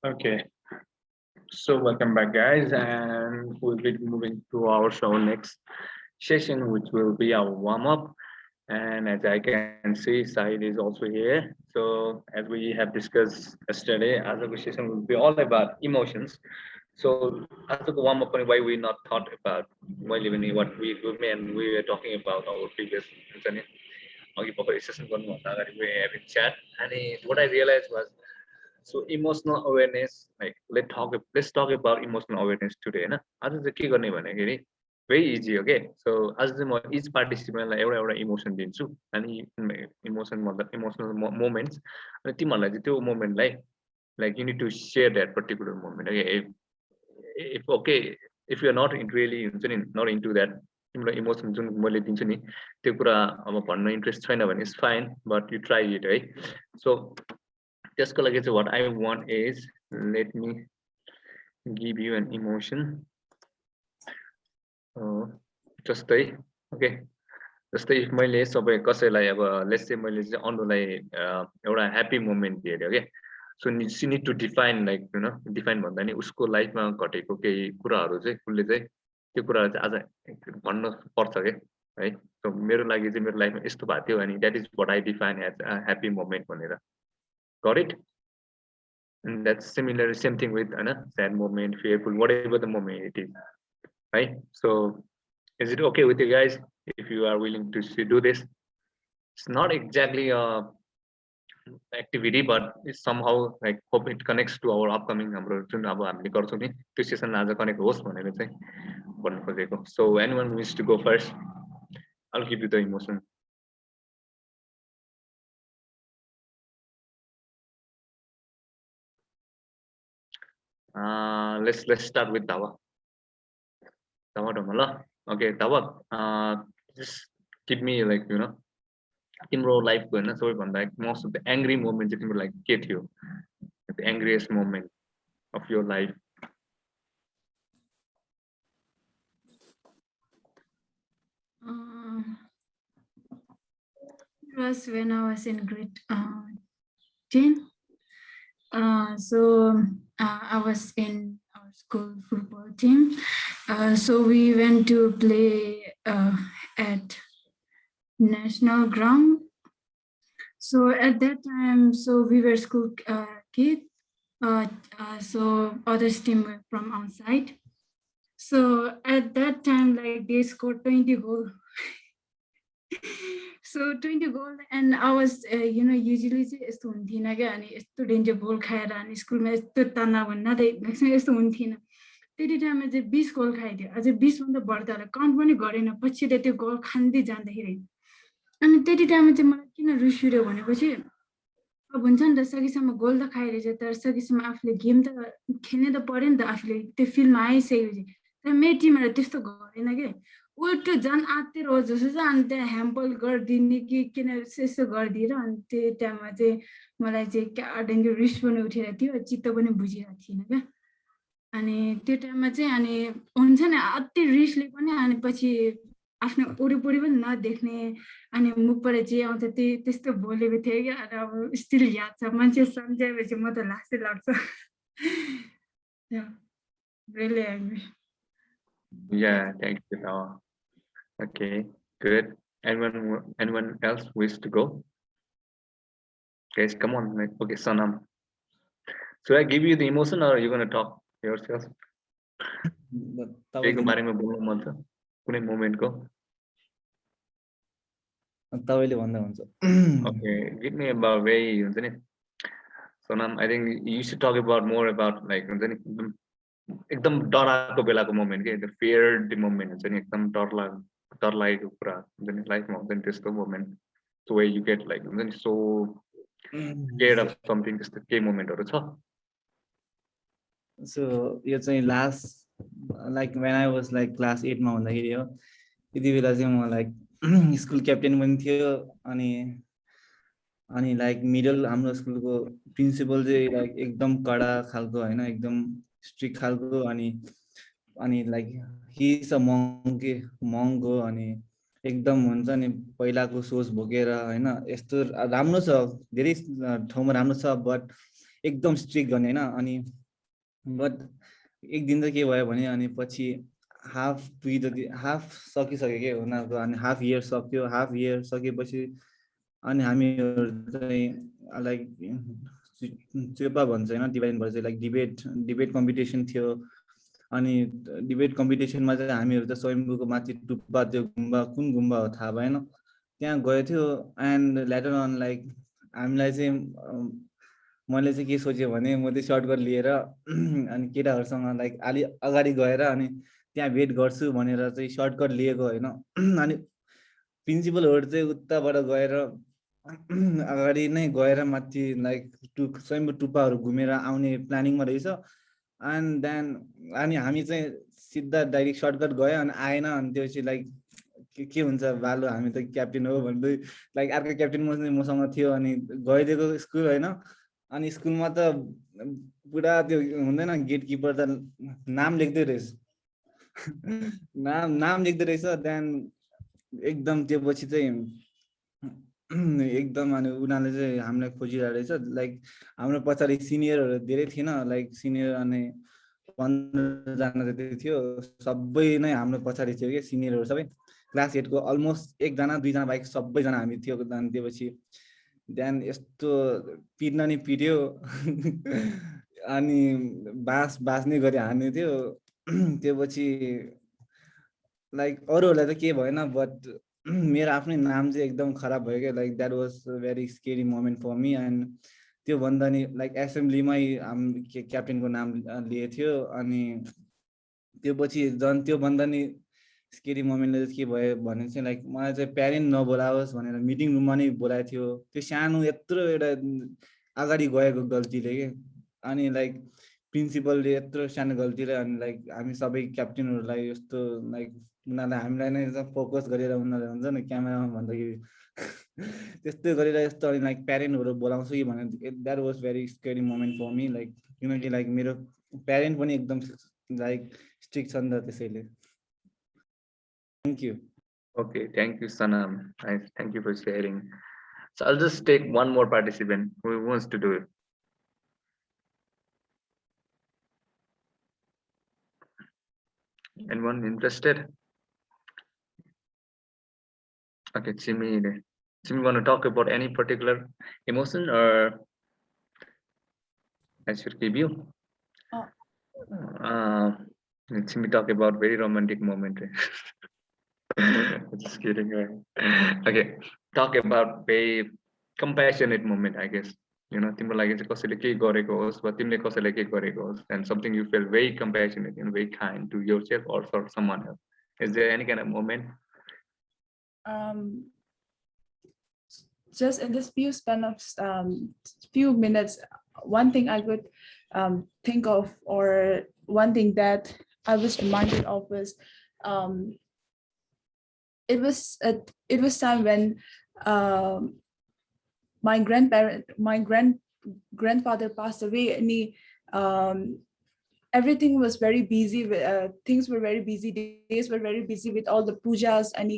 Okay, so welcome back, guys, and we'll be moving to our show next session, which will be our warm up. And as I can see, Sahil is also here. So, as we have discussed yesterday, as a session will be all about emotions. So, as a warm up, why we not thought about why living what we were talking about our previous session, we having chat, and what I realized was so emotional awareness, like let's talk about emotional awareness today. Na आज चाहिँ के गर्ने भन्दाखेरि very easy, okay? So आज चाहिँ म each participantलाई एउटा एउटा emotion दिन्छु अनि emotion मतलब emotional moments अनि तिमीहरूलाई चाहिँ त्यो momentलाई like you need to share that particular moment. Okay, if okay, if you're not really not into that तिम्रो इमोसन जुन मैले दिन्छु नि त्यो कुरा अब भन्न इन्ट्रेस्ट छैन भने it's fine but you try it है सो त्यसको लागि चाहिँ what I want is let me give you an emotion जस्तै okay जस्तै if मैले सबै कसैलाई अब लेट्स से मैले चाहिँ अनुलाई एउटा ह्याप्पी मोमेन्ट दिएँ okay so she need to define like define भन्दा नि उसको लाइफमा घटेको केही कुराहरू चाहिँ उसले चाहिँ त्यो कुराहरू चाहिँ आज भन्न पर्छ के है सो मेरो लागि चाहिँ मेरो लाइफमा यस्तो भएको थियो अनि that is what I define as a happy moment भनेर got it and that's similar same thing with sad moment fearful whatever the moment it is right so is it okay with you guys if you are willing to do this it's not exactly a activity but it's somehow like hope it connects to our upcoming हाम्रो जुन अब हामीले गर्छौं नि त्यो session आज connect होस् भनेर चाहिँ भन्नु खोजेको so anyone wants to go first I'll give you the emotion let's start with Dawa Dawa okay Dawa just give me like तिम्रो लाइफको हैन सबैभन्दा most of the angry moment चाहिँ तिम्रो लागि के थियो the angriest moment of your life it was when I was in grade 10 so I was in our school football team so we went to play at national ground so at that time so we were school kids so others team were from outside so at that time like they scored 20 goals so 20 goal and I was usually चाहिँ यस्तो हुन्थेन के अनि यस्तो danger गोल खाएर अनि स्कुलमा यस्तो तना भन्ना यस्तो हुन्थेन त्यति टाइममा चाहिँ 20 गोल खाइदियो अझै 20 भन्दा बढ्दा काउन्ट पनि गरेन पछिले त्यो गोल खान्दै जाँदाखेरि अनि त्यति टाइममा चाहिँ मलाई किन रिस उठ्यो भनेपछि अब हुन्छ नि त सकेसम्म गोल त खाइरहेछ तर सकेसम्म आफूले गेम त खेल्ने त पर्यो नि त आफूले त्यो फिल्डमा आइसकेपछि तर मेरो टिमहरूले त्यस्तो गरेन के उल्टो झन् आत्तिर हो जस्तो चाहिँ अनि त्यहाँ ह्याम्पल गरिदिने कि किन यस्तो गरिदिएर अनि त्यो टाइममा चाहिँ मलाई चाहिँ क्या डेन्जर रिस पनि उठेर थियो चित्त पनि बुझिरहेको थिएन क्या अनि त्यो टाइममा चाहिँ अनि हुन्छ नि अति रिसले पनि अनि पछि आफ्नो वरिपरि पनि नदेख्ने अनि मुखबाट जे आउँछ त्यस्तो बोलेको थियो क्या अनि अब स्टिल याद छ मान्छे सम्झाएपछि म त लासै लाग्छ really angry yeah thank you okay good anyone else wish to go guys come on okay Sanam should I give you the emotion or are you going to talk yourself त्यहीको बारेमा बोल्नु मन छ कुनै मोमेन्टको तपाईले भन्दा हुन्छ okay give me about very हुन्छ नि Sonam I think you should talk about more about like हुन्छ नि एकदम डराको बेलाको मोमेन्ट के the feared moment हुन्छ नि एकदम डर लागेको कुरा हुन्छ नि लाइफमा हुन्छ नि त्यस्तो moment so where you get like हुन्छ नि so scared of something त्यस्तो के मोमेन्टहरु छ so यो चाहिँ last like when I was like class 8 मा हुँदाखेरि हो त्यति बेला चाहिँ म like स्कुल क्याप्टेन पनि थियो अनि like मिडल हाम्रो स्कुलको प्रिन्सिपल चाहिँ like एकदम कडा खालको हैन एकदम स्ट्रिक्ट खालको अनि like he is a monk हो अनि एकदम हुन्छ नि पहिलाको सोच बोकेर हैन यस्तो राम्रो छ धेरै ठाउँमा राम्रो छ बट एकदम स्ट्रिक्ट गर्ने हैन अनि बट एक दिन त के भयो भने अनि पछि हाफ सकिसक्यो के उनीहरूको अनि हाफ इयर सक्यो हाफ इयर सकेपछि अनि हामीहरू चाहिँ लाइक चेपा भन्छ होइन डिभाइड भन्छ लाइक डिबेट कम्पिटिसन थियो अनि डिबेट कम्पिटिसनमा चाहिँ हामीहरू त स्वयम्भूको माथि टुप्पा त्यो गुम्बा कुन गुम्बा हो थाहा भएन त्यहाँ गएको थियो एन्ड लेटर अन लाइक हामीलाई चाहिँ मैले चाहिँ के सोचेँ भने म चाहिँ सर्टकट लिएर अनि केटाहरूसँग लाइक अलि अगाडि गएर अनि त्यहाँ भेट गर्छु भनेर चाहिँ सर्टकट लिएको होइन अनि प्रिन्सिपलहरू चाहिँ उताबाट गएर अगाडि नै गएर माथि लाइक स्वयं टुप्पाहरू घुमेर आउने प्लानिङमा रहेछ एन्ड देन अनि हामी चाहिँ सिधा डाइरेक्ट सर्टकट गयो अनि आएन अनि त्यो चाहिँ लाइक के हुन्छ बालु हामी त क्याप्टेन हो भन्दै लाइक अर्को क्याप्टेन मसँग थियो अनि गइदिएको स्कुल होइन अनि स्कुलमा त पुरा त्यो हुँदैन गेटकिपर त नाम लेख्दै रहेछ नाम लेख्दै रहेछ देन एकदम त्यो पछि चाहिँ एकदम अनि उनीहरूले चाहिँ हामीलाई खोजिरहेको रहेछ लाइक हाम्रो पछाडि सिनियरहरू धेरै थिएन लाइक सिनियर अनि 15 जना जति थियो सबै नै हाम्रो पछाडि थियो कि सिनियरहरू सबै क्लास 8 को अलमोस्ट एकजना दुईजना बाइक सबैजना हामी थियो अनि त्यसपछि त्यहाँदेखि यस्तो पिट्न नि पिट्यो अनि बास नै गरी हान्ने थियो त्यसपछि लाइक अरूहरूलाई त के भएन बट मेरो आफ्नै नाम चाहिँ एकदम खराब भयो क्या like that was very scary moment for me and त्यो भन्दा नि लाइक एसेम्ब्लीमै क्याप्टेनको नाम लिएको थियो अनि त्यो पछि झन् त्यो भन्दा नि स्केरी मोमेन्टले के भयो भने चाहिँ लाइक मलाई चाहिँ प्यारेन्ट नबोलाओस् भनेर मिटिङ रुममा नै बोलाएको थियो त्यो सानो यत्रो एउटा अगाडि गएको गल्तीले के अनि लाइक प्रिन्सिपलले यत्रो सानो गल्तीले अनि लाइक हामी सबै क्याप्टेनहरूलाई यस्तो लाइक उनीहरूले हामीलाई नै फोकस गरेर उनीहरूले हुन्छ नि क्यामेरामा भन्दाखेरि त्यस्तै गरेर यस्तो अनि लाइक प्यारेन्टहरू बोलाउँछु कि भने that was very scary moment for me like किनकि लाइक मेरो प्यारेन्ट पनि एकदम लाइक स्ट्रिक्ट छ नि त त्यसैले Thank you. Okay, thank you, Sanam. Thank you for sharing. So I'll just take one more participant who wants to do it. Anyone interested? Okay, Chimi. Chimi, want to talk about any particular emotion, or I should give you? Chimi talk about very romantic moment. Just kidding. Okay, talk about very compassionate moment, I guess. You know, तिम्रो लागि चाहिँ कसैले के गरेको होस् वा तिमीले कसैलाई के गरेको होस् and something you feel very compassionate and very kind to yourself or for someone else. Is there any kind of moment? Just in this few span of few minutes, one thing I could think of, or one thing that I was reminded of was it was time when my grandfather passed away, and everything was very busy. Things were very busy. Days were very busy with all the pujas, and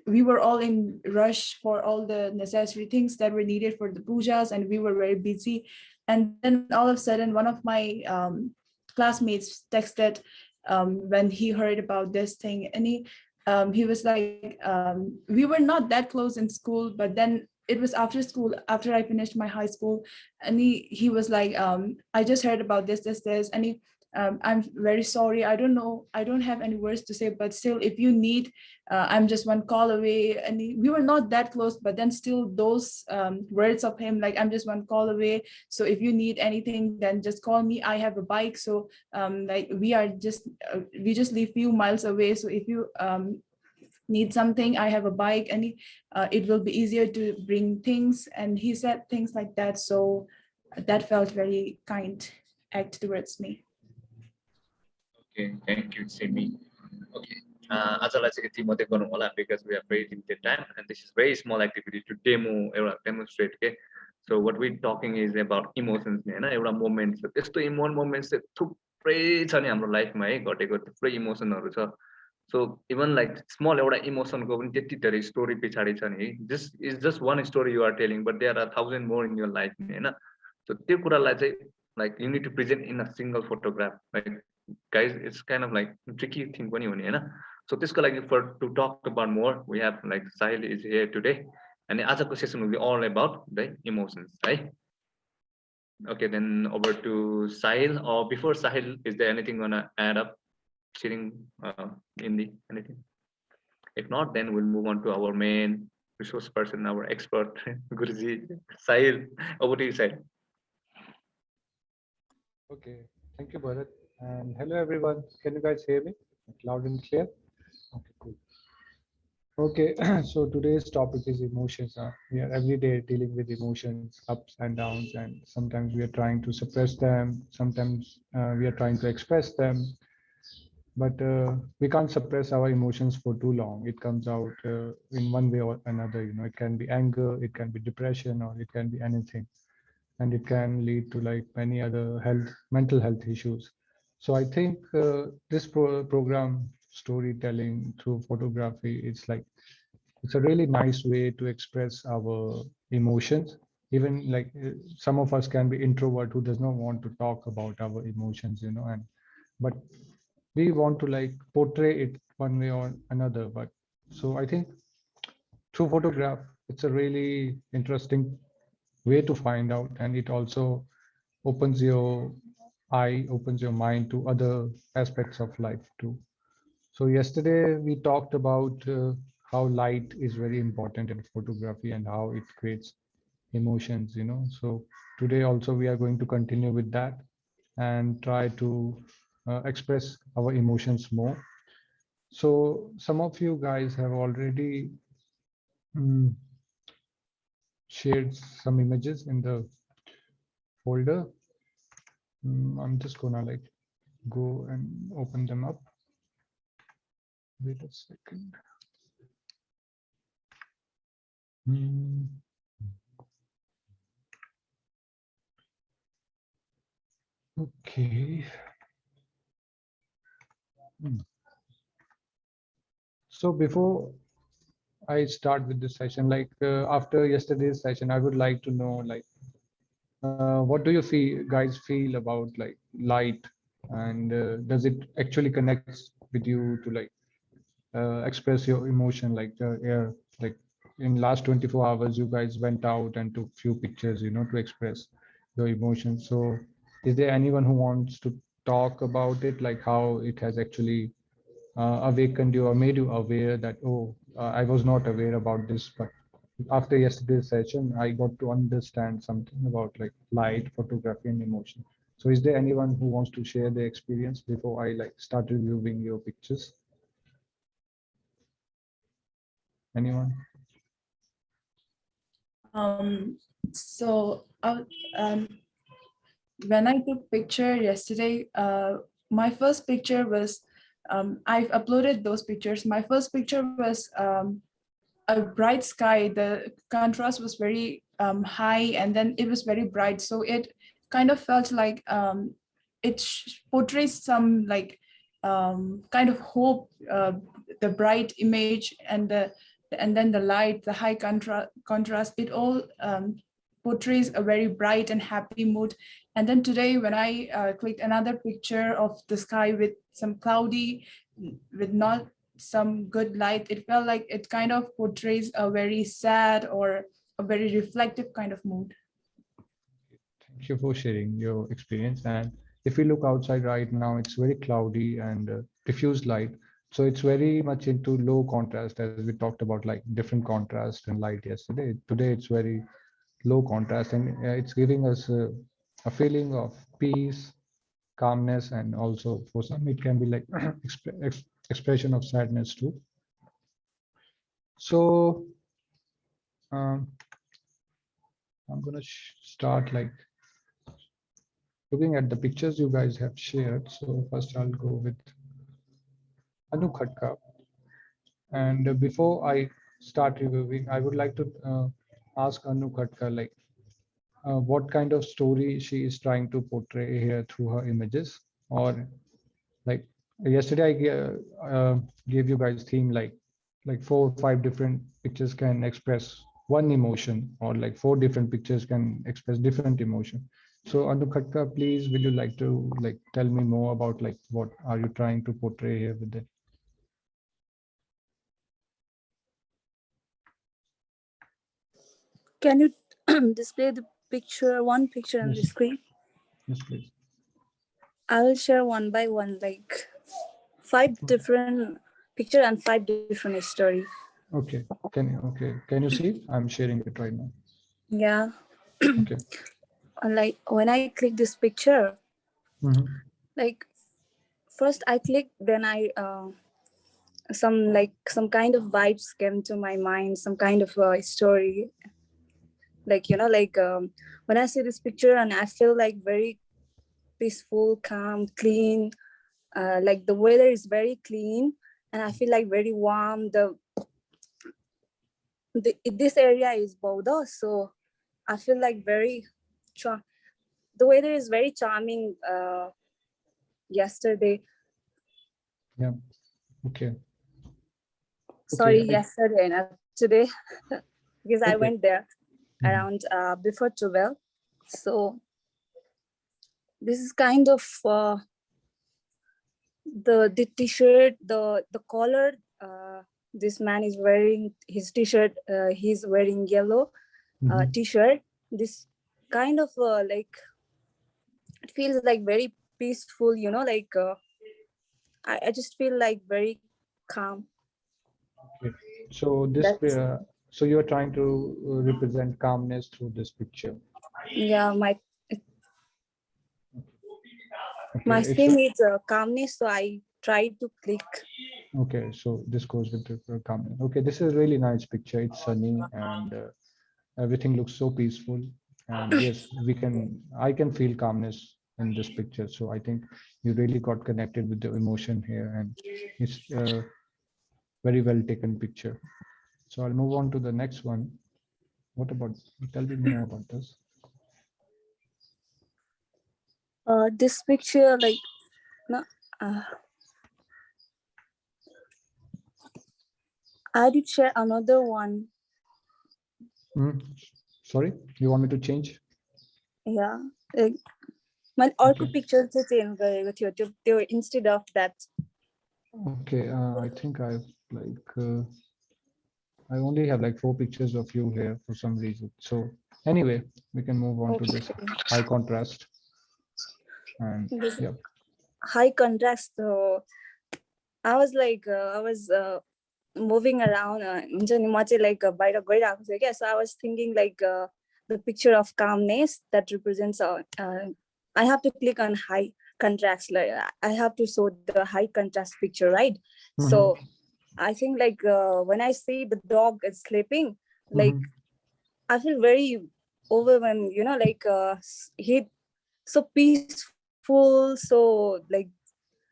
we were all in rush for all the necessary things that were needed for the pujas, and we were very busy. And then all of a sudden, one of my classmates texted when he heard about this thing, and he was like, we were not that close in school, but then it was after school, after I finished my high school, and he was like, I just heard about this, and I'm very sorry. I don't know. I don't have any words to say, but still, if you need, I'm just one call away. And we were not that close, but then still those words of him, like, I'm just one call away. So if you need anything, then just call me. I have a bike. So like we just live few miles away. So if you need something, I have a bike, and it will be easier to bring things. And he said things like that. So that felt very kind act towards me. Okay, thank you, Simi. Okay, आजलाई चाहिँ यति मात्रै गरौँ होला because we have very limited time and this is very small activity to demonstrate के. So what we talking is about emotions हैन, एउटा moment छ, त्यस्तो emotion moments चाहिँ थुप्रै छ नि हाम्रो लाइफमा है, घटेको थुप्रै इमोसनहरू छ. So even like small emotion go in story this is just one story you are telling, but there are 1,000 more in your life. So like you need to present in a single photograph. Like guys, it's kind of like tricky thing when you so this like for to talk about more, we have like Sahil is here today, and the other session will be all about the emotions, right? Okay, then over to Sahil. Or before Sahil, is there anything gonna add up? Sharing in the anything? If not, then we'll move on to our main resource person, our expert, Guruji, Sahil. Over to you, Sahil. Okay, thank you, Bharat. And hello, everyone. Can you guys hear me loud and clear? Okay, cool. Okay, so today's topic is emotions. We are every day dealing with emotions, ups and downs, and sometimes we are trying to suppress them. Sometimes we are trying to express them, but we can't suppress our emotions for too long. It comes out in one way or another. It can be anger, it can be depression, or it can be anything, and it can lead to like many other mental health issues. So I think this program, storytelling through photography, it's a really nice way to express our emotions. Even like some of us can be introvert who does not want to talk about our emotions, and but we want to like portray it one way or another. But so I think through photograph, it's a really interesting way to find out, and it also opens your opens your mind to other aspects of life too. So yesterday we talked about how light is very important in photography and how it creates emotions. So today also we are going to continue with that and try to express our emotions more. So some of you guys have already mm, shared some images in the folder. I'm just gonna like go and open them up. Wait a second. Hmm. Okay. Hmm. So before I start with this session, like after yesterday's session, I would like to know like what do you guys feel about like light, and does it actually connect with you to like express your emotion like yeah, like in last 24 hours you guys went out and took few pictures to express your emotions. So is there anyone who wants to talk about it, like how it has actually awakened you or made you aware that, oh, I was not aware about this, but after yesterday's session I got to understand something about like light, photography, and emotion. So is there anyone who wants to share their experience before I like start reviewing your pictures? Anyone? So when I took picture yesterday, my first picture was, I've uploaded those pictures. My first picture was a bright sky. The contrast was very high, and then it was very bright. So it kind of felt like it portrays some like kind of hope, the bright image and then the light, the high contrast. It all portrays a very bright and happy mood. And then today, when I clicked another picture of the sky with some cloudy, with not some good light, it felt like it kind of portrays a very sad or a very reflective kind of mood. Thank you for sharing your experience. And if we look outside right now, it's very cloudy and diffused light. So it's very much into low contrast, as we talked about, like different contrast and light yesterday. Today it's very low contrast, and it's giving us a feeling of peace, calmness, and also for some it can be like expression of sadness too. So um, I'm gonna start like looking at the pictures you guys have shared. So first I'll go with Anu Khatka. And before I start reviewing, I would like to ask Anu Khatka, like what kind of story she is trying to portray here through her images, or like yesterday gave you guys theme like 4 or 5 different pictures can express one emotion, or like 4 different pictures can express different emotion. So Anukhatka, please, will you like to like tell me more about like what are you trying to portray here with it? Can you display the picture, one picture on the Yes, screen? yes, please. I will share one by one, like 5 different picture and 5 different story. Okay, can you see? I'm sharing it right now. Yeah, Okay. like when I click this picture, Mhm. like first I click, then I some kind of vibes came to my mind, some kind of story. Like like when I see this picture and I feel like very peaceful, calm, clean. Like the weather is very clean, and I feel like very warm. This area is Bauda, so I feel like the weather is very charming. Yesterday, Yeah. Okay. Okay. sorry, yesterday, not today, because I Okay. went there Mhm. around before 12. So this is kind of the t-shirt, the collar. This man is wearing his t-shirt. He's wearing yellow Mhm. t-shirt. This kind of like it feels like very peaceful. Like I just feel like very calm. Okay. So this, That's so you are trying to represent calmness through this picture. yeah. My Okay. It's theme is calmness, so I try to click. okay. So this goes with the calmness. Okay. This is a really nice picture. It's sunny and everything looks so peaceful. And yes, I can feel calmness in this picture. So I think you really got connected with the emotion here, and it's a very well taken picture. So I'll move on to the next one. What about, tell me more about this. This picture, like no, uh, I did share another one. Hmm. Sorry, you want me to change? Yeah, like मैले अर्को Okay. Picture चाहिँ change गरेको थियो त्यो instead of that. Okay. I think I only have like 4 pictures of you here for some reason. So anyway, we can move on to this Okay. high contrast. And This yeah. high contrast. So I was like, I was moving around. हुन्छ नि म चाहिँ like बाहिर गइरहेको थिएँ क्या. So I was thinking like the picture of calmness that represents. I have to click on high contrast. Like I have to show the high contrast picture, right? So Mhm. I think like when I see the dog is sleeping, like Mhm. I feel very overwhelmed. Like he so peaceful. So like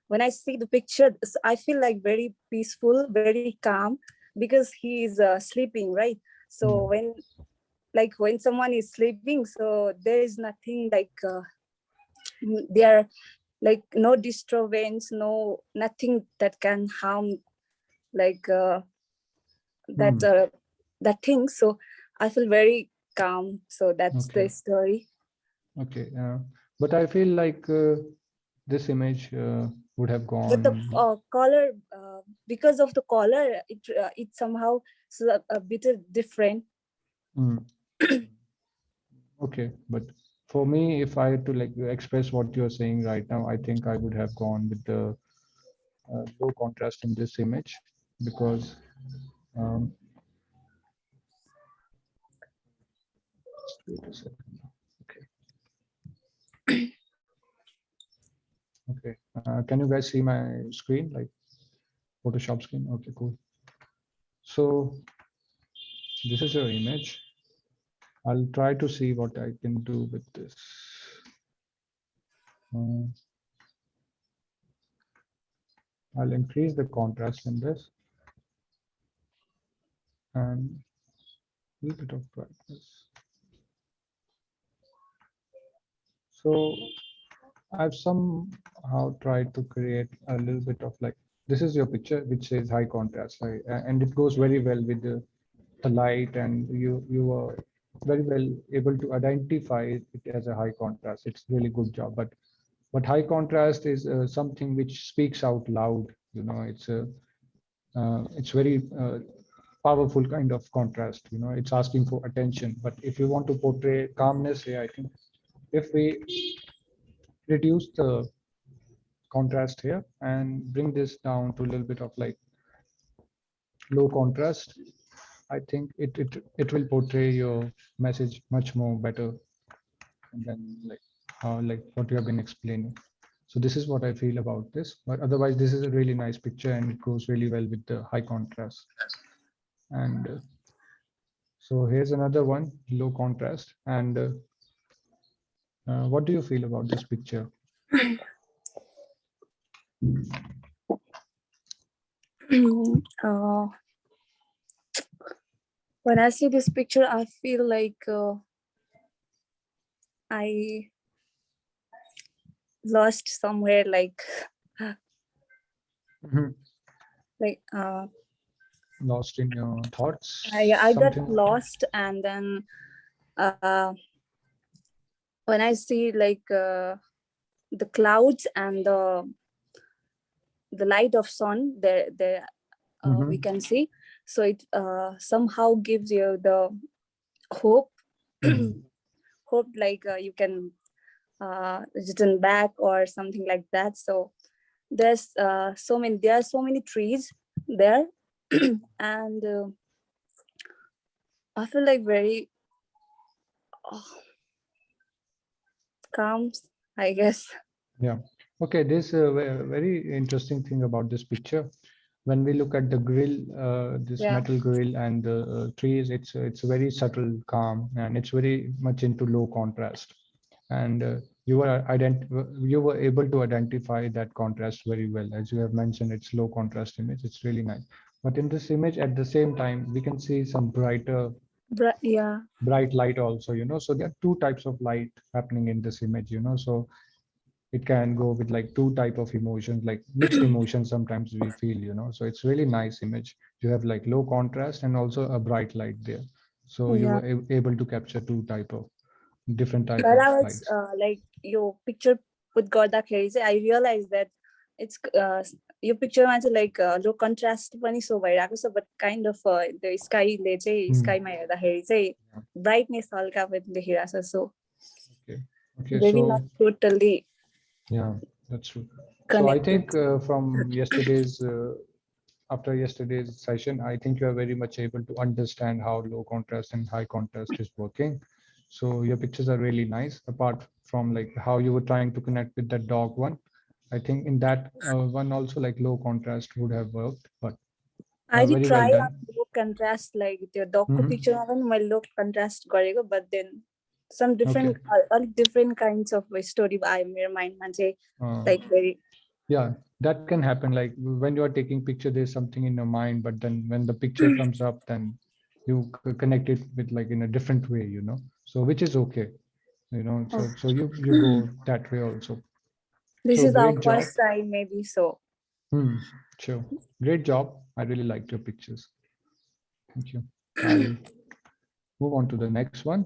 when I see the picture, I feel like very peaceful, very calm, because he is sleeping, right? So Yeah. when someone is sleeping, so there is nothing like there, like no disturbance, nothing that can harm like that Hmm. that thing. So I feel very calm. So that's Okay. the story. Okay. But I feel like this image would have But the gone. color, because of the color, it somehow is a bit different. Hmm. Okay, but for me, if I had to like express what you're saying right now, I think I would have gone with the low contrast in this image because um, just wait a second. Okay, okay. Can you guys see my screen, like Photoshop screen? Okay, cool. So this is your image. I'll try to see what I can do with this. Um, I'll increase the contrast in this and a little bit of brightness. So I have some somehow tried to create a little bit of like, this is your picture, which says high contrast, right? And it goes very well with the light, and you are very well able to identify it as a high contrast. It's really good job. But high contrast is something which speaks out loud. You know, it's very powerful kind of contrast. You know, it's asking for attention. But if you want to portray calmness here, I think if we reduce the contrast here and bring this down to a little bit of like low contrast, I think it will portray your message much more better than like how like what you have been explaining. So this is what I feel about this. But otherwise, this is a really nice picture and it goes really well with the high contrast. And so here's another one, low contrast. And what do you feel about this picture? uh, when I see this picture, I feel like I lost somewhere, like Mhm. like Lost in your thoughts? I got Something? lost, and then when I see like the clouds and the light of sun there we Mhm. can see, so it somehow gives you the hope. Mm. Hope, like you can return back or something like that. So there are so many trees there. And I feel like very oh, calm, I guess. Yeah. Okay, this very interesting thing about this picture. When we look at the grill, this Yeah. metal grill and the trees, it's very subtle, calm, and it's very much into low contrast. And you were able to identify that contrast very well. As you have mentioned, it's low contrast image. It's really nice. But in this image, at the same time, we can see some Yeah. bright light also. You know, so there are two types of light happening in this image. You know, so it can go with like two type of emotions, like mixed emotions sometimes we feel. You know, so it's really nice image. You have like low contrast and also a bright light there, so you Yeah. were able to capture two type of different type But of I was lights. like your picture with गर्दाखेरि चाहिँ I realized that it's your picture मा चाहिँ like low contrast पनि show भइरहेको छ, but kind of the sky ले चाहिँ Hmm. sky मा हेर्दाखेरि चाहिँ brightness हल्का पनि देखिरहेको छ, so Okay. Okay. maybe not So totally yeah, that's true. So I connected. think after yesterday's session, I think you are very much able to understand how low contrast and high contrast is working. So your pictures are really nice. Apart from like how you were trying to connect with that dog one, I think in that one also like low contrast would have worked. But I did very try well on done. low contrast, like the dogको Mhm. picture मा पनि मैले low contrast गरेको, but then some different Okay. अलिक different kinds of story आयो मेरो माइन्डमा चाहिँ, like very Yeah, that can happen. Like when you are taking picture, there's something in your mind, but then when the picture comes up, then you connect it with like in a different way, you know. So which is okay, you know. So you go that way also. this So is our great job. first time maybe, so Hmm. Sure. Great job. I really liked your pictures. Thank you. I'll move on to the next one.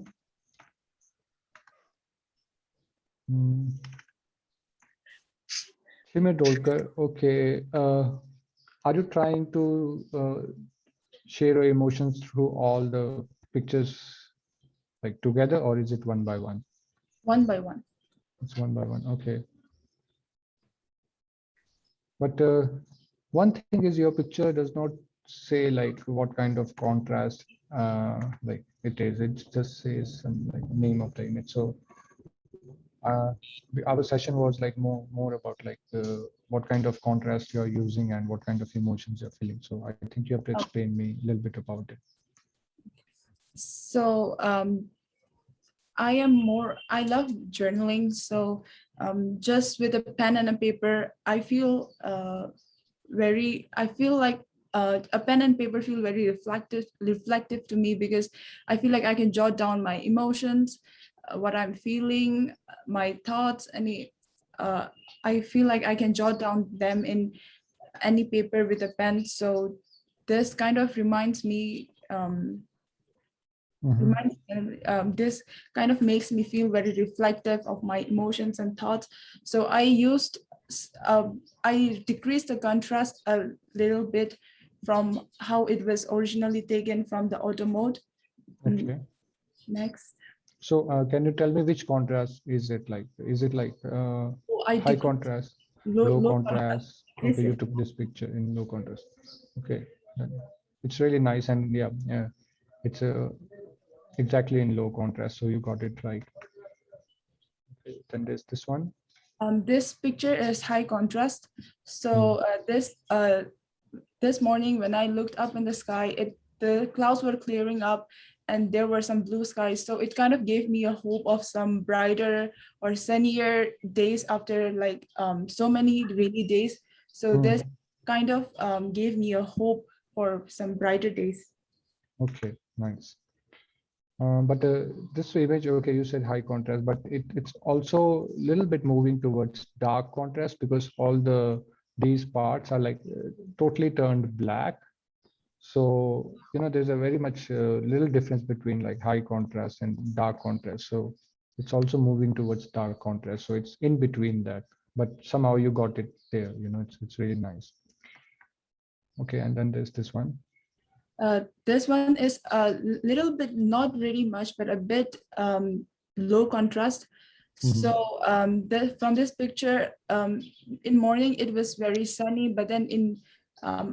Hmm. Shimir Dolkar. Okay. Are you trying to share your emotions through all the pictures like together, or is it one by one? One by one. It's one by one. Okay. But one thing is your picture does not say like what kind of contrast like it is. It just says some like name of the image. So uh, our session was like more about like what kind of contrast you're using and what kind of emotions you're feeling. So I think you have to explain me a little bit about it. So I love journaling. So just with a pen and a paper, I feel like a pen and paper feel very reflective to me, because I feel like I can jot down my emotions, what I'm feeling, my thoughts, any I feel like I can jot down them in any paper with a pen. So this kind of reminds me, Mhm. this kind of makes me feel very reflective of my emotions and thoughts. So I decreased the contrast a little bit from how it was originally taken from the auto mode. Okay. Next. So can you tell me which contrast is it like? Is it like Oh, I high decreased contrast, low low contrast. contrast? Yes, Okay, you yes. took this picture in low contrast. Okay, then it's really nice, and yeah, yeah, it's exactly in low contrast. So you got it right. Okay, then there's this one. This picture is high contrast. Hmm. So this morning when I looked up in the sky, the clouds were clearing up and there were some blue skies. So it kind of gave me a hope of some brighter or sunnier days after like so many rainy days. So Hmm. this kind of gave me a hope for some brighter days. Okay, nice. But this image, okay, you said high contrast, but it's also a little bit moving towards dark contrast because all these parts are like totally turned black. So, there's a very much little difference between like high contrast and dark contrast. So it's also moving towards dark contrast. So it's in between that, but somehow you got it there, it's really nice. Okay, and then there's this one. This one is a little bit, not really much, but a bit low contrast. Mhm. So from this picture, in morning it was very sunny, but then in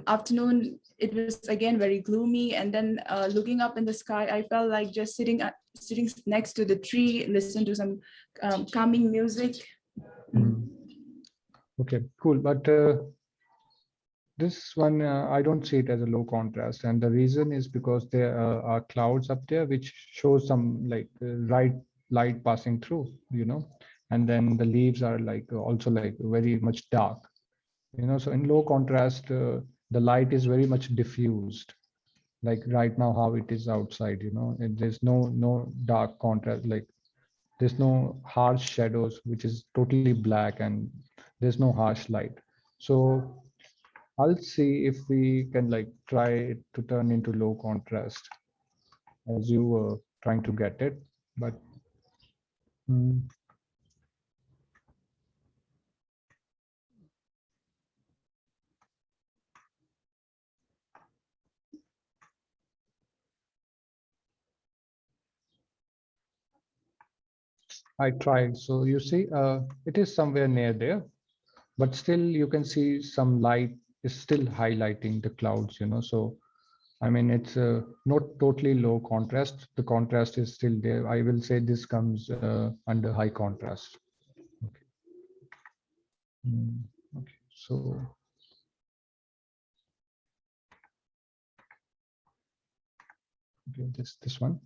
afternoon it was again very gloomy. And then looking up in the sky, I felt like just sitting next to the tree, listen to some calming music. Mhm. Okay, cool. But this one, I don't see it as a low contrast. And the reason is because there are clouds up there, which shows some like right light passing through, and then the leaves are like also like very much dark, so in low contrast, the light is very much diffused, like right now, how it is outside, and there's no dark contrast, like there's no harsh shadows, which is totally black, and there's no harsh light. So I'll see if we can like try to turn into low contrast as you were trying to get it. But mm, I tried. So you see, it is somewhere near there, but still you can see some light is still highlighting the clouds, So I mean, it's not totally low contrast. The contrast is still there. I will say this comes under high contrast. Okay. Okay. So okay, this one.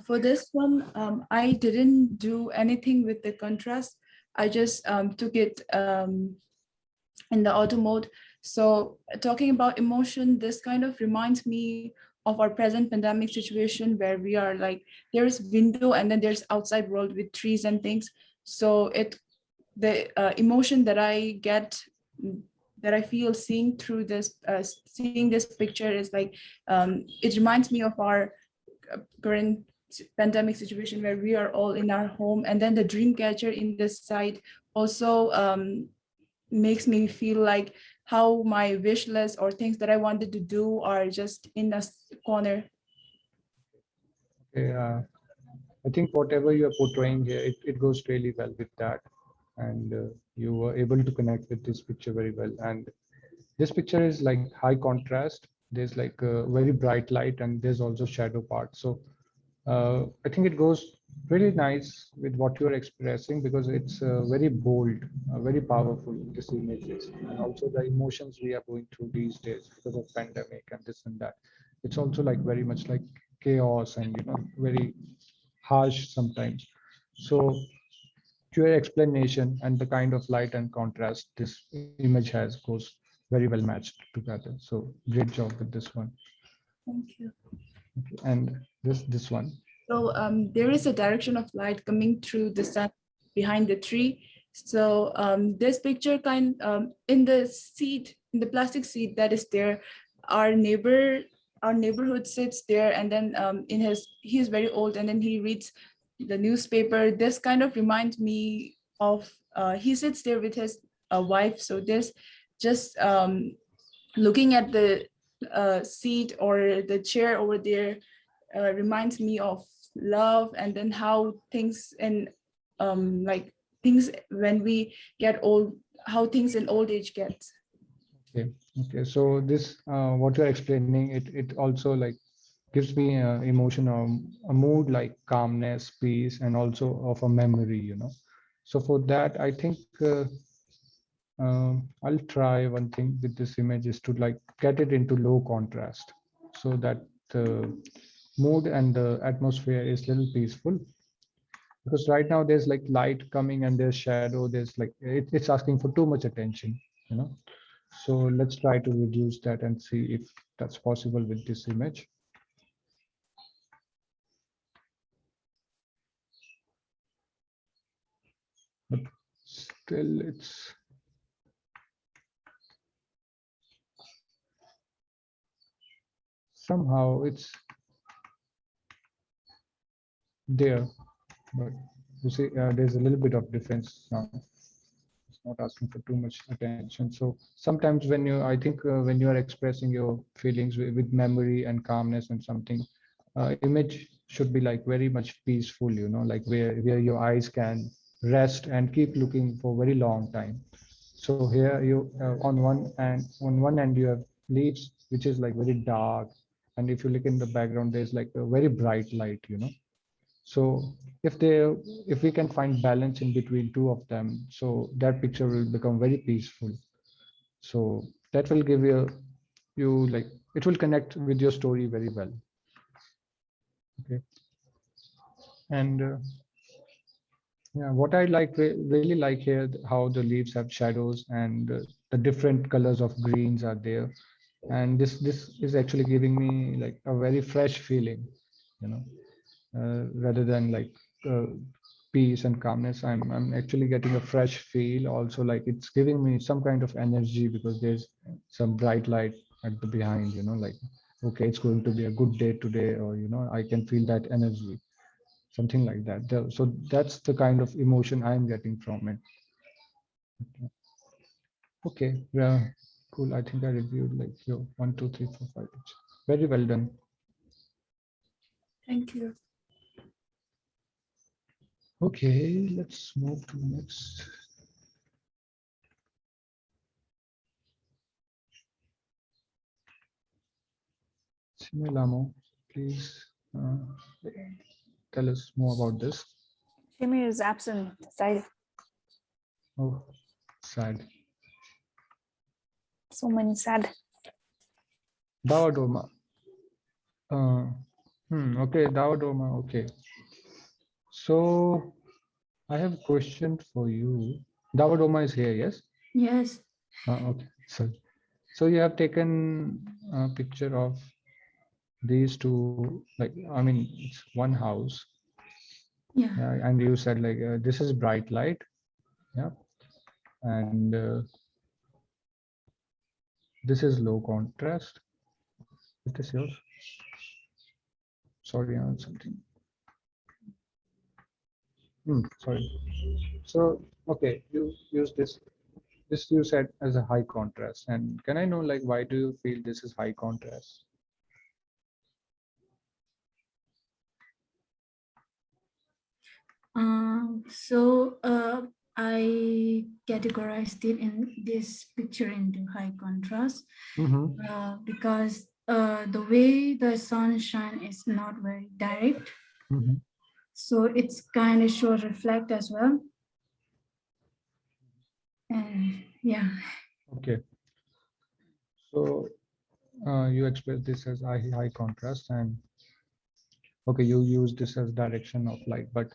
For this one, I didn't do anything with the contrast. I just took it in the auto mode. So talking about emotion, this kind of reminds me of our present pandemic situation where we are like, there's window and then there's outside world with trees and things. So the emotion that I get, that I feel seeing through this, seeing this picture is like, it reminds me of our current pandemic situation where we are all in our home, and then the dream catcher in this side also makes me feel like how my wish list or things that I wanted to do are just in a corner. Okay, I think whatever you are portraying here, it goes really well with that. And you were able to connect with this picture very well. And this picture is like high contrast. There's like a very bright light and there's also shadow part. So I think it goes really nice with what you're expressing because it's very bold, very powerful, this image is. And also the emotions we are going through these days because of pandemic and this and that. It's also like very much like chaos and, very harsh sometimes. So your explanation and the kind of light and contrast this image has goes very well matched together. So great job with this one. Thank you. Okay. And this one. So there is a direction of light coming through the sun behind the tree. So this picture in the seat, in the plastic seat that is there, our neighborhood sits there, and then he's very old, and then he reads the newspaper. This kind of reminds me of he sits there with his wife. So this just looking at the seat or the chair over there reminds me of love, and then how things and like things when we get old, how things in old age get. Okay. Okay. So this, what you're explaining, it also like gives me a emotion or a mood like calmness, peace, and also of a memory, you know. So for that, I think I'll try one thing with this image is to like get it into low contrast so that the mood and the atmosphere is little peaceful. Because right now there's like light coming and there's shadow, there's like it's asking for too much attention, you know. So let's try to reduce that and see if that's possible with this image. But still it's somehow it's there, but you see there's a little bit of difference now. It's not asking for too much attention. So sometimes when you, I think when you are expressing your feelings with memory and calmness and something, image should be like very much peaceful, you know, like where your eyes can rest and keep looking for very long time. So here you on one end you have leaves which is like very dark, and if you look in the background there's like a very bright light, you know. So if we can find balance in between two of them, so that picture will become very peaceful. So that will give you like it will connect with your story very well. Okay. And yeah, what I like really like here how the leaves have shadows and the different colors of greens are there, and this is actually giving me like a very fresh feeling, you know, rather than like uh, peace and calmness. I'm actually getting a fresh feel. Also, like it's giving me some kind of energy because there's some bright light at the behind. You know, like okay, it's going to be a good day today, or you know, I can feel that energy, something like that. So that's the kind of emotion I'm getting from it. Okay, yeah, cool. I think I reviewed like your 1, 2, 3, 4, 5. Very well done. Thank you. Okay, let's move to the next. Similamo, please tell us more about this. Jimmy is absent. Sahil. Oh, sad. So many sad. Dawadoma. Okay, Dawadoma. Okay. So I have a question for you. Dawadoma is here, yes? Yes. Okay. So you have taken a picture of these two, like, I mean, it's one house. Yeah. And you said like, this is bright light. Yeah. And this is low contrast. Is this yours? Sorry, something. Sorry. So, okay, you use this. This you said as a high contrast. And can I know like why do you feel this is high contrast? I categorized it in this picture into high contrast because the way the sunshine is not very direct. So it's kind of show reflect as well. And yeah. Okay. So you express this as high contrast, and okay, you use this as direction of light, but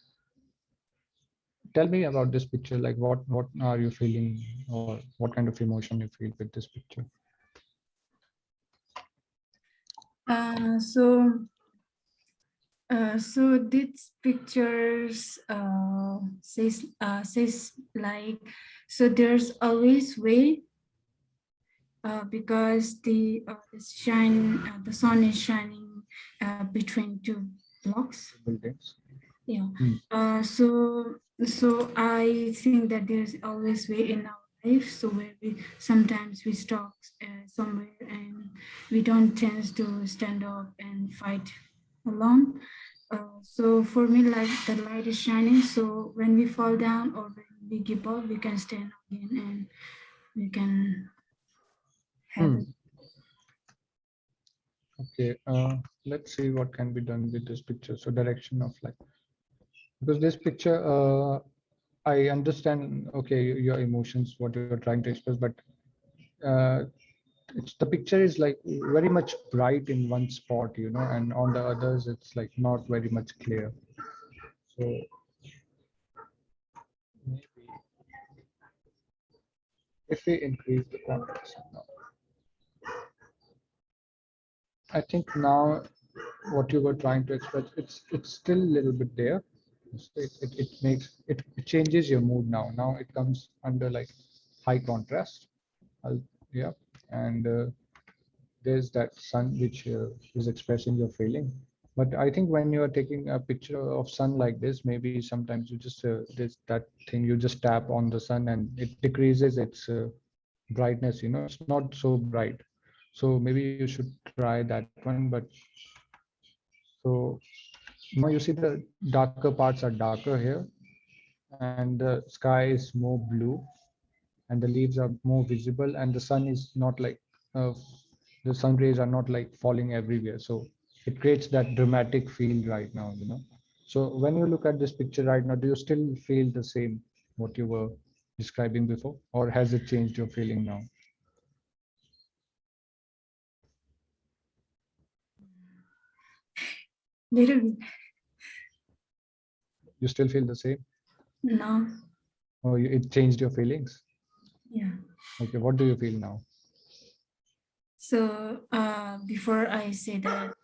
tell me about this picture, like what are you feeling or what kind of emotion you feel with this picture? So So these pictures says like, so there's always way because the sun is shining between two blocks. Buildings. Yeah. Hmm. So I think that there's always way in our life. So where we sometimes we stop somewhere and we don't tend to stand up and fight alone. So for me, like the light is shining. So when we fall down or when we give up, we can stand again and we can have Hmm. it. Okay, let's see what can be done with this picture. So direction of light, because this picture, I understand, okay, your emotions, what you're trying to express, but uh, the picture is like very much bright in one spot, and on the others, it's like not very much clear. So maybe if we increase the contrast, I think now what you were trying to express, it's still a little bit there. It changes your mood now. Now it comes under like high contrast. Yeah, and there's that sun which is expressing your feeling. But I think when you are taking a picture of sun like this, maybe sometimes you just there's that thing you just tap on the sun and it decreases its brightness. It's not so bright. So maybe you should try that one. But so now you see the darker parts are darker here, and the sky is more blue, and the leaves are more visible, and the sun is not like uh, the sun rays are not like falling everywhere. So it creates that dramatic feel right now. So when you look at this picture right now, do you still feel the same what you were describing before, or has it changed your feeling now? Little bit. You still feel the same, No. or it changed your feelings? Yeah. Okay, what do you feel now? So before I say that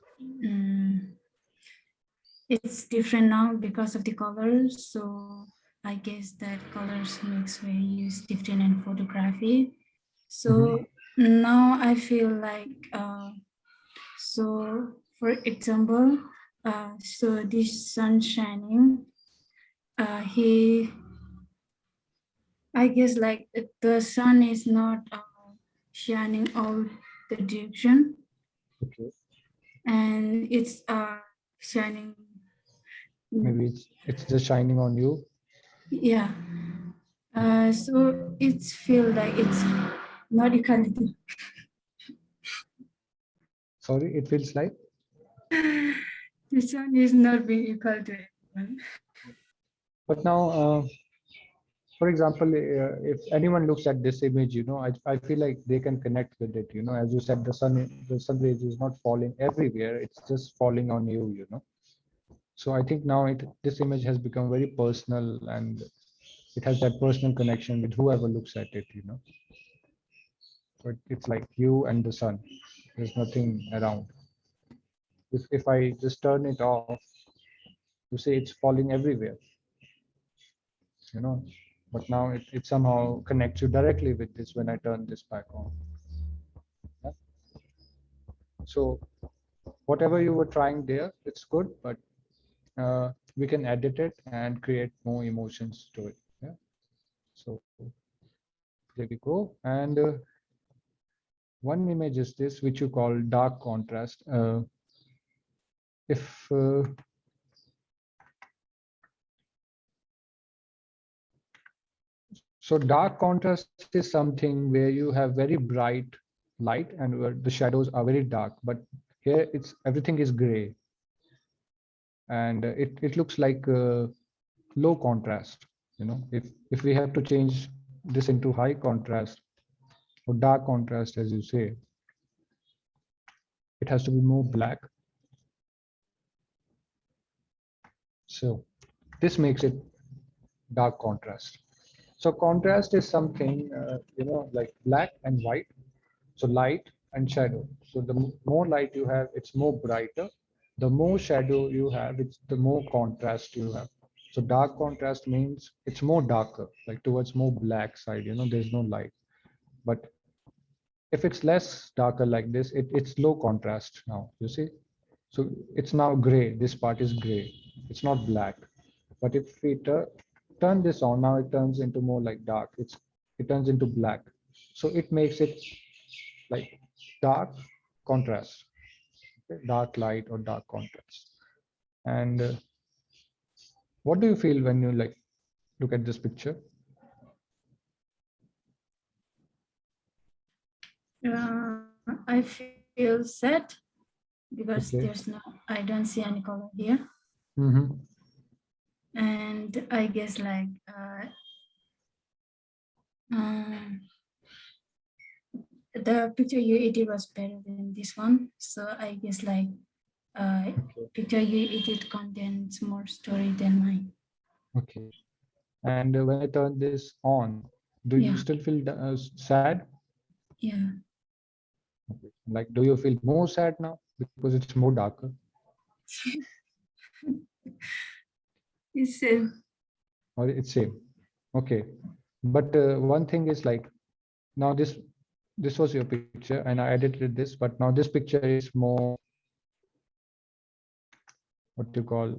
it's different now because of the colors. So I guess that colors makes very use different in photography. So now I feel like so for example, so this sun shining, he I guess like the sun is not shining all the direction Okay, and it's shining. maybe it's just shining on you. Yeah. So it's feel like it's not equality. Sorry, it feels like. The sun is not being equal to everyone. But now, for example, if anyone looks at this image, I feel like they can connect with it. As you said, the sun rays is not falling everywhere; it's just falling on you. So I think now this image has become very personal, and it has that personal connection with whoever looks at it. So it's like you and the sun. There's nothing around. If I just turn it off, you say it's falling everywhere. you know but now it somehow connects you directly with this when I turn this back on. Yeah? So whatever you were trying there, it's good, but we can edit it and create more emotions to it. Yeah. So there we go. And one image is this, which you call dark contrast. If So dark contrast is something where you have very bright light and where the shadows are very dark, but here it's everything is gray, and it looks like low contrast. If we have to change this into high contrast or dark contrast, as you say, it has to be more black. So this makes it dark contrast. So contrast is something, like black and white. So light and shadow. So the more light you have, it's more brighter. The more shadow you have, it's the more contrast you have. So dark contrast means it's more darker, like towards more black side, there's no light. But if it's less darker like this, it's low contrast now, you see. So it's now gray, this part is gray, it's not black. But if we turn this on, now it turns into more like dark, it turns into black. So it makes it like dark contrast, okay? Dark light or dark contrast. And what do you feel when you like look at this picture? I feel sad because Okay. I don't see any color here. Mm-hmm. And I guess like the picture you edited was better than this one. So I guess like picture you edited contains more story than mine. Okay. And when I turn this on, do you Yeah. still feel sad? Yeah. Okay. Like, do you feel more sad now because it's more darker? It's same. Or it's same? Okay. But one thing is like, now this was your picture and I edited this, but now this picture is more, what you call,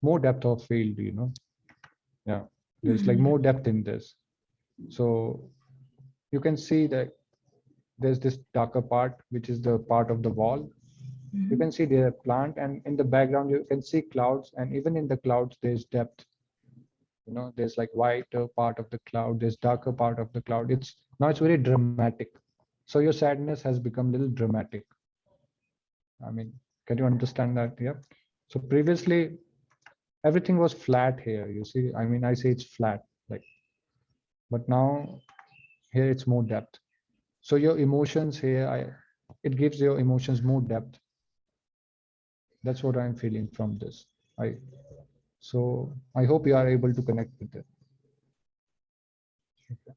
more depth of field, Yeah, there's like more depth in this. So you can see that there's this darker part, which is the part of the wall. You can see the plant, and in the background you can see clouds, and even in the clouds there's depth. There's like whiter part of the cloud, there's darker part of the cloud. It's very dramatic. So your sadness has become a little dramatic. I mean, can you understand that? Yeah. So previously everything was flat here, you see. I mean, I say it's flat, like, but now here it's more depth. So your emotions here, it gives your emotions more depth. That's what I'm feeling from this. So I hope you are able to connect with it. Okay.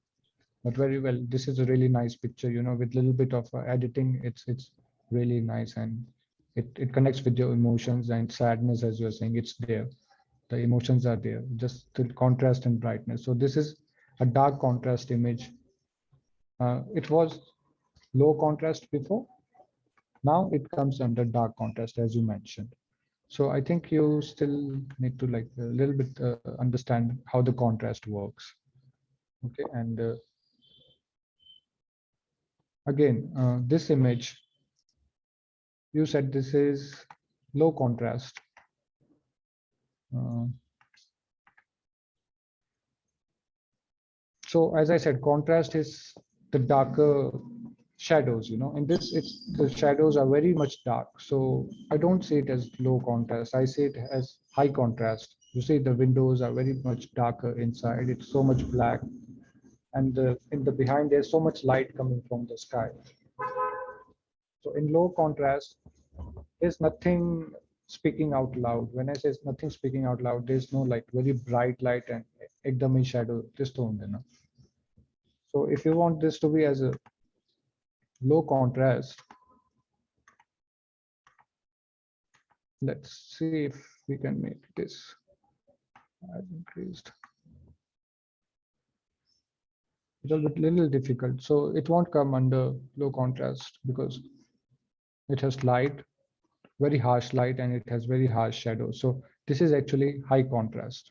But very well, this is a really nice picture, with little bit of editing. It's really nice, and it connects with your emotions and sadness, as you're saying. It's there. The emotions are there, just the contrast and brightness. So this is a dark contrast image. It was low contrast before. Now it comes under dark contrast, as you mentioned. So I think you still need to like a little bit understand how the contrast works. Okay, and again, this image, you said this is low contrast. Uh, so as I said, contrast is the darker shadows. In this, the shadows are very much dark. So I don't see it as low contrast. I see it as high contrast. You see, the windows are very much darker inside. It's so much black, and in the behind there's so much light coming from the sky. So in low contrast, there's nothing speaking out loud. When I say nothing speaking out loud, there's no like very bright light and ekdam hi shadow. So if you want this to be as a low contrast, let's see if we can make this as increased. It'll be a little difficult. So it won't come under low contrast because it has light, very harsh light, and it has very harsh shadow. So this is actually high contrast.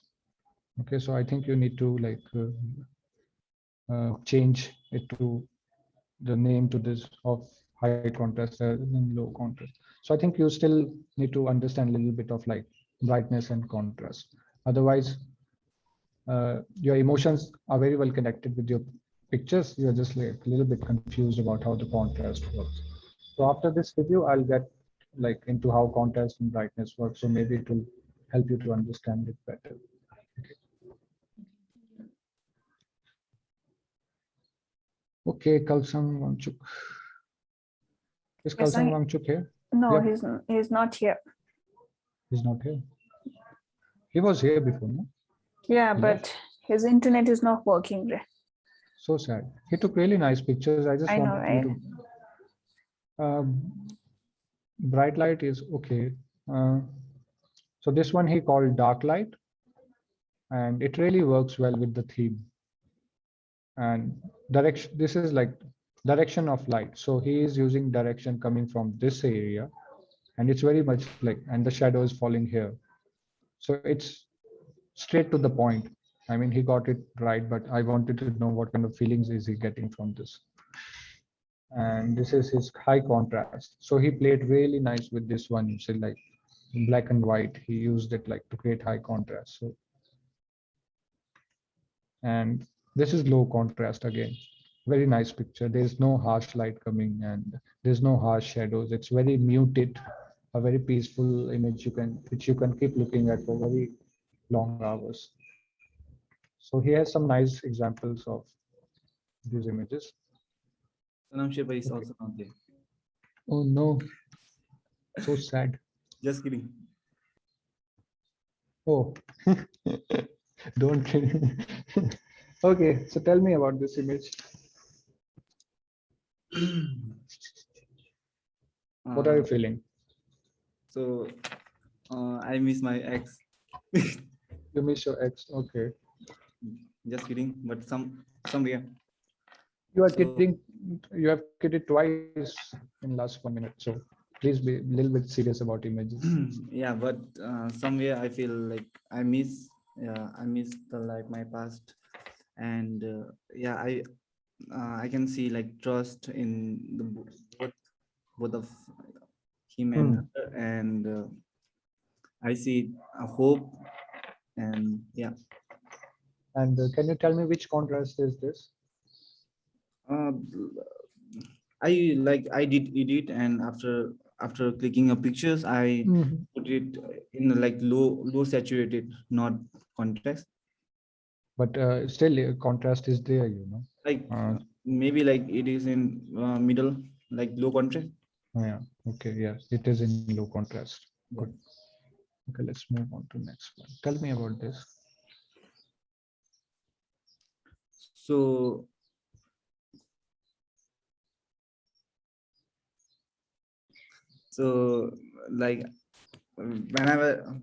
Okay, so I think you need to like change it to the name to this of high contrast rather than low contrast. So I think you still need to understand a little bit of like brightness and contrast. Otherwise, your emotions are very well connected with your pictures. You're just like a little bit confused about how the contrast works. So after this review, I'll get like into how contrast and brightness work. So maybe it will help you to understand it better. Okay, Kalsang Wangchuk. Is Yes, Kalsang Wangchuk here? No, Yep. he's not here. He's not here. He was here before, no? Yeah, He but left? his internet is not working. So sad. He took really nice pictures. I just I know, want you right? to. bright light is okay. Uh, so this one he called dark light, and it really works well with the theme. And direction, this is like direction of light. So he is using direction coming from this area, and it's very much like, and the shadow is falling here. So it's straight to the point. I mean, he got it right, but I wanted to know what kind of feelings is he getting from this. And this is his high contrast. So he played really nice with this one. So like black and white, he used it like to create high contrast. So, and this is low contrast again. Very nice picture. There's no harsh light coming and there's no harsh shadows. It's very muted, a very peaceful image which you can keep looking at for very long hours. So he has some nice examples of these images. Sanam Shepa is Okay. also not there. Oh no, so sad. Just kidding. Oh, don't kill me. Okay, so tell me about this image. What are you feeling? So I miss my ex. You miss your ex. Okay. Just kidding, but somewhere. You are So- kidding. You have kidded twice in last 1 minute. So please be a little bit serious about images. Yeah, but somewhere I feel like I miss. Yeah, I miss the like my past, and yeah, I can see like trust in the both of him and Hmm. her, and I see a hope, and yeah. And can you tell me which contrast is this? Uh, I did edit, and after clicking a pictures, I Mhm. put it in like low saturated, not contrast. But still, contrast is there, you know. Like Uh, maybe like it is in middle, like low contrast. yeah. Okay. Yes, it is in low contrast. Good. Yeah. Okay, let's move on to next one. Tell me about this. So so like whenever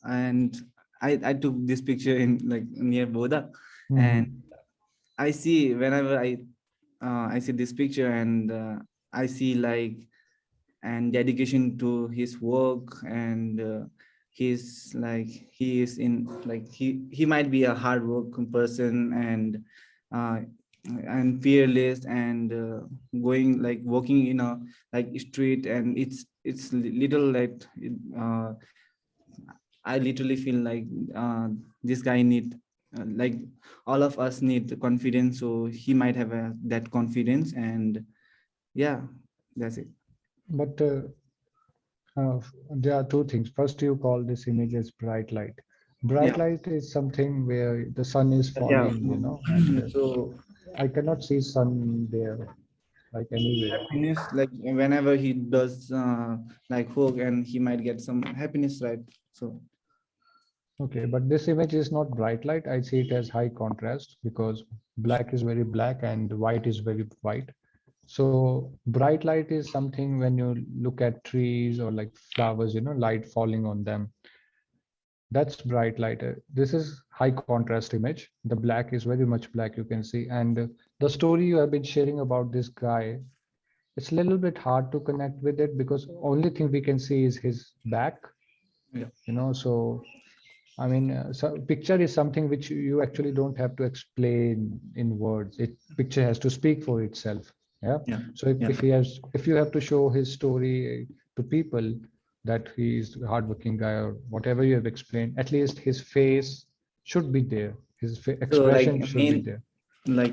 and I took this picture in like near Boda, and Mhm. I see whenever I see this picture, and I see like and dedication to his work, and he's like he is in like he might be a hard working person, uh, and fearless, and going like walking in a like street, and it's little like uh, I literally feel like this guy need like all of us need the confidence, so he might have that confidence, and yeah, that's it. But there are two things. First, you call this image as bright light. Bright Yeah, light is something where the sun is yeah. falling, you know, and So I cannot see sun there like anywhere. happiness, like whenever he does like hook, and he might get some happiness, right? So Okay, but this image is not bright light. I see it as high contrast because black is very black and white is very white. So bright light is something when you look at trees or like flowers, you know, light falling on them. That's bright light. This is high contrast image. The black is very much black, you can see. And the story you have been sharing about this guy, it's a little bit hard to connect with it because only thing we can see is his back, yeah, you know. So I mean, so picture is something which you actually don't have to explain in words. It picture has to speak for itself. Yeah. yeah, So yeah. if you have to show his story to people that he is a hardworking guy or whatever you have explained, at least his face should be there. His So like expression should be there.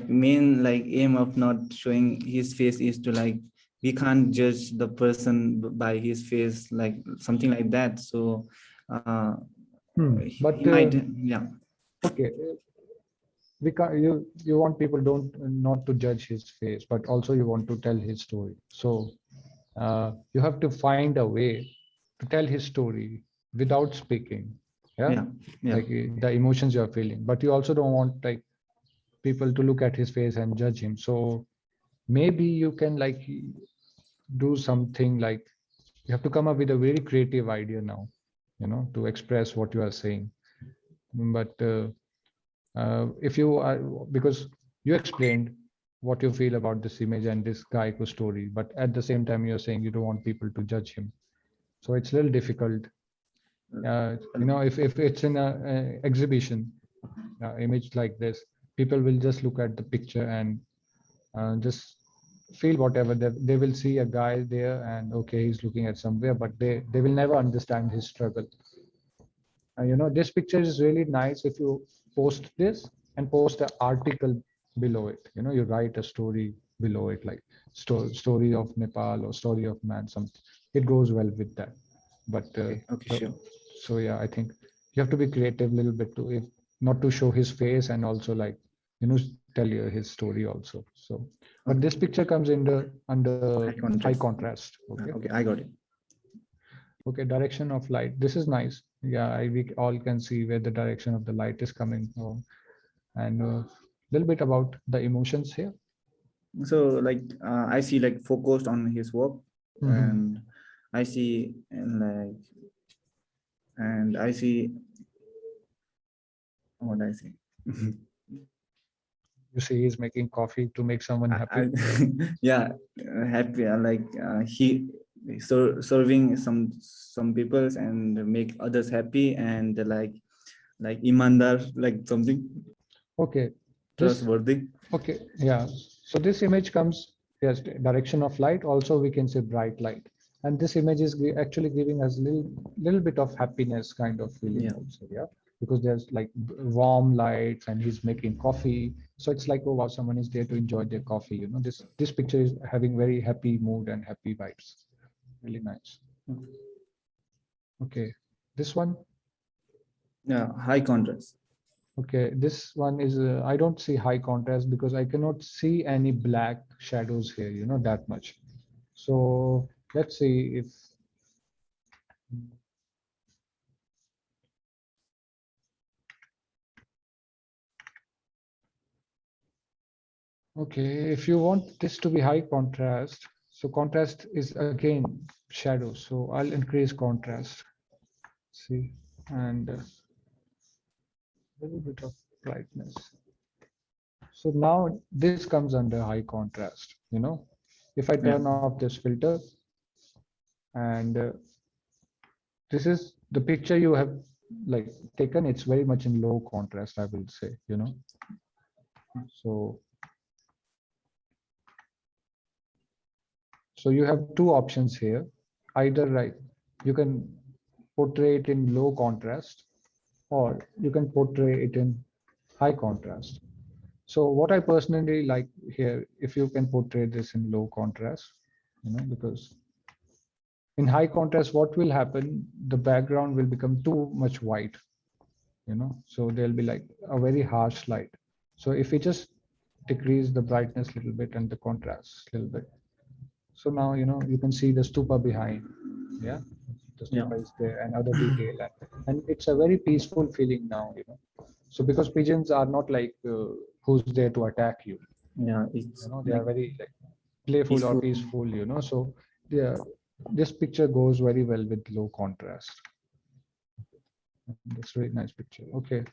main like aim of not showing his face is to like we can't judge the person by his face, like something like that. So uh he But might, yeah, okay, we can you want people don't not to judge his face, but also you want to tell his story. So you have to find a way to tell his story without speaking. Yeah, yeah, yeah. like the emotions you're feeling, but you also don't want like people to look at his face and judge him. So maybe you can like do something like You have to come up with a very creative idea now, to express what you are saying. But if you are, because you explained what you feel about this image and this Geico story, but at the same time you're saying you don't want people to judge him, so it's a little difficult. If it's in a exhibition image like this, people will just look at the picture and just feel whatever. They will see a guy there and okay, he's looking at somewhere, but they will never understand his struggle. This picture is really nice if you post this and post an article below it. You write a story below it, like story of Nepal or story of man, something. It goes well with that. But Okay, sure. so yeah, I think you have to be creative a little bit to, if not to show his face, and also like tell you his story also. So, but this picture comes under high contrast. Okay. Okay, I got it. Okay, direction of light. This is nice. Yeah, we all can see where the direction of the light is coming from, and a little bit about the emotions here. So like I see like focused on his work, Mhm. and I see and I see what I see. You see, he's making coffee to make someone happy. Yeah, happy. He serving some peoples and make others happy, and like imandar, like something Okay, this trustworthy. okay, yeah. So this image comes, yes, direction of light. Also, we can say bright light, and this image is actually giving us little bit of happiness kind of feeling Yeah. also, yeah. Because there's like warm lights and he's making coffee, so it's like, oh wow, someone is there to enjoy their coffee. This picture is having very happy mood and happy vibes. Really nice. Okay, this one. Yeah, high contrast. Okay, this one is, I don't see high contrast because I cannot see any black shadows here, that much. So let's see if, okay, if you want this to be high contrast, so contrast is again shadows. So I'll increase contrast, see, and a little bit of brightness. So now this comes under high contrast. If I Yeah. turn off this filter, and this is the picture you have like taken, it's very much in low contrast, I will say. So you have two options here. Either right, you can portray it in low contrast, or you can portray it in high contrast. So what I personally like here, if you can portray this in low contrast, because in high contrast, what will happen, the background will become too much white, so there'll be like a very harsh light. So if we just decrease the brightness a little bit and the contrast a little bit, so now you can see the stupa behind. Yeah, the Yeah. stupa is there and other detail, and it's a very peaceful feeling now. So because pigeons are not like who's there to attack you. Yeah, it's They like are very like playful or peaceful. peaceful. So yeah, this picture goes very well with low contrast. That's a really nice picture. Okay.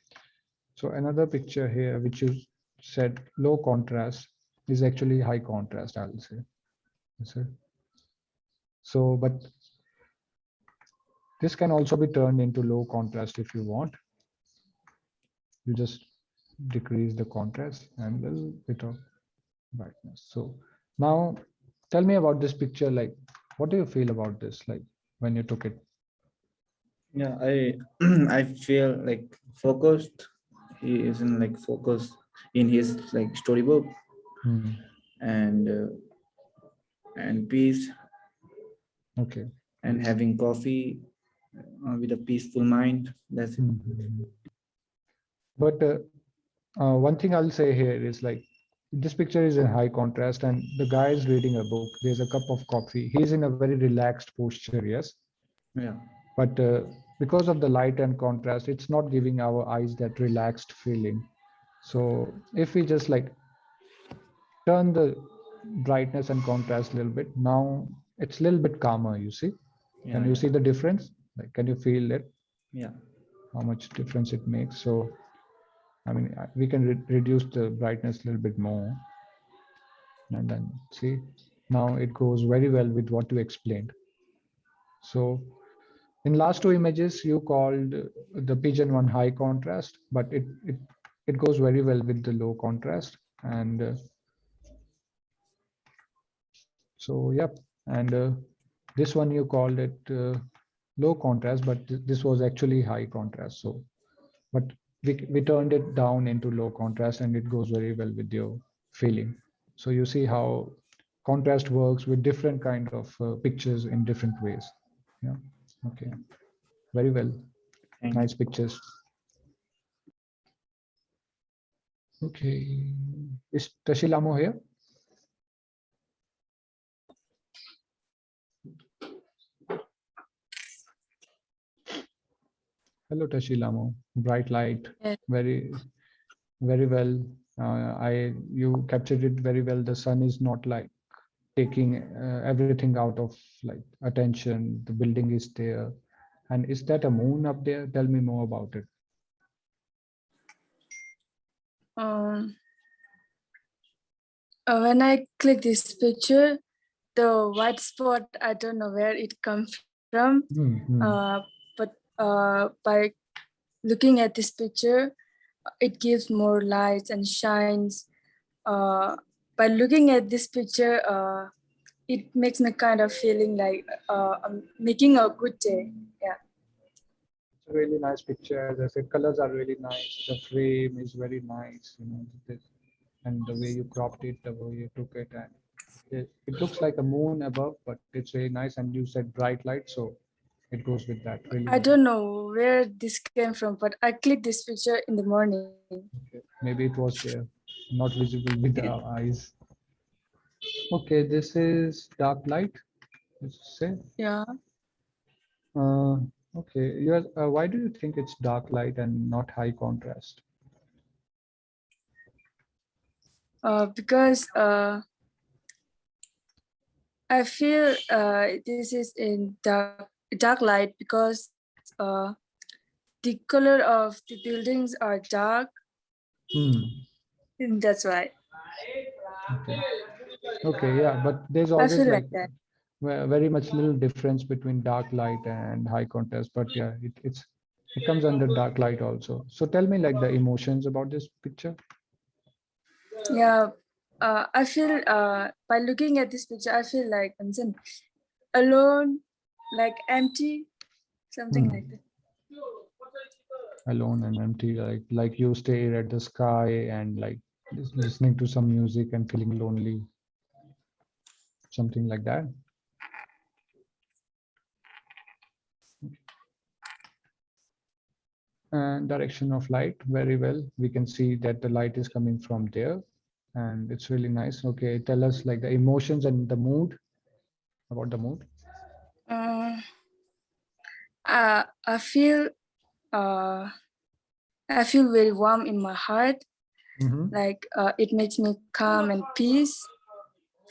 So another picture here, which you said low contrast, is actually high contrast, I will say. That's it. So, but this can also be turned into low contrast if you want. You just decrease the contrast and a little bit of brightness. So now tell me about this picture. Like, what do you feel about this? Like when you took it? Yeah, I I feel like focused. He is in like focus in his like storybook, Hmm. and peace, Okay. and having coffee with a peaceful mind. That's it. Mhm. But one thing I'll say here is like this picture is in high contrast, and the guy is reading a book. There's a cup of coffee. He's in a very relaxed posture, yes. Yeah. But because of the light and contrast, it's not giving our eyes that relaxed feeling. So if we just like turn the brightness and contrast a little bit, now it's a little bit calmer, you see. Can you see the difference? Like, can you feel it? Yeah. How much difference it makes? So, I mean, we can reduce the brightness a little bit more. And then see, now it goes very well with what you explained. So in last two images, you called the pigeon one high contrast, but it goes very well with the low contrast. And so, yep. And this one you called it low contrast, but this was actually high contrast. So, but we turned it down into low contrast, and it goes very well with your feeling. So you see how contrast works with different kind of pictures in different ways. Yeah. Okay. Very well. Thank Nice pictures. Okay. Is Tashilamo here? Hello, Tashilamo. Bright light. Yes. Very well. You captured it very well. The sun is not like taking everything out of like attention. The building is there. And is that a moon up there? Tell me more about it. When I click this picture, the white spot, I don't know where it comes from. But by looking at this picture, it gives more lights and shines. By looking at this picture, it makes me kind of feeling like I'm making a good day. Yeah. It's a really nice picture. As I said, colors are really nice. The frame is very nice, and the way you cropped it, the way you took it, and it looks like a moon above, but it's very nice. And you said bright light, so it goes with that really I well. don't know where this came from, but I clicked this picture in the morning. Okay. Maybe it was there, not visible with our eyes. Okay, this is dark light, let's say. Yeah. Uh, okay, why do you think it's dark light and not high contrast? Because I feel this is in dark light because the color of the buildings are dark. And that's why. Okay, yeah, but there's I always feel like like that. very much little difference between dark light and high contrast. But yeah, it comes under dark light also. So tell me like the emotions about this picture. Yeah. I feel by looking at this picture, I feel like I'm alone, like empty, something like that. Alone and empty, like you stare at the sky and like listening to some music and feeling lonely, something like that. And direction of light, very well. We can see that the light is coming from there, and it's really nice. Okay, tell us like the emotions and the mood, about the mood. I feel very warm in my heart. Like it makes me calm and peace.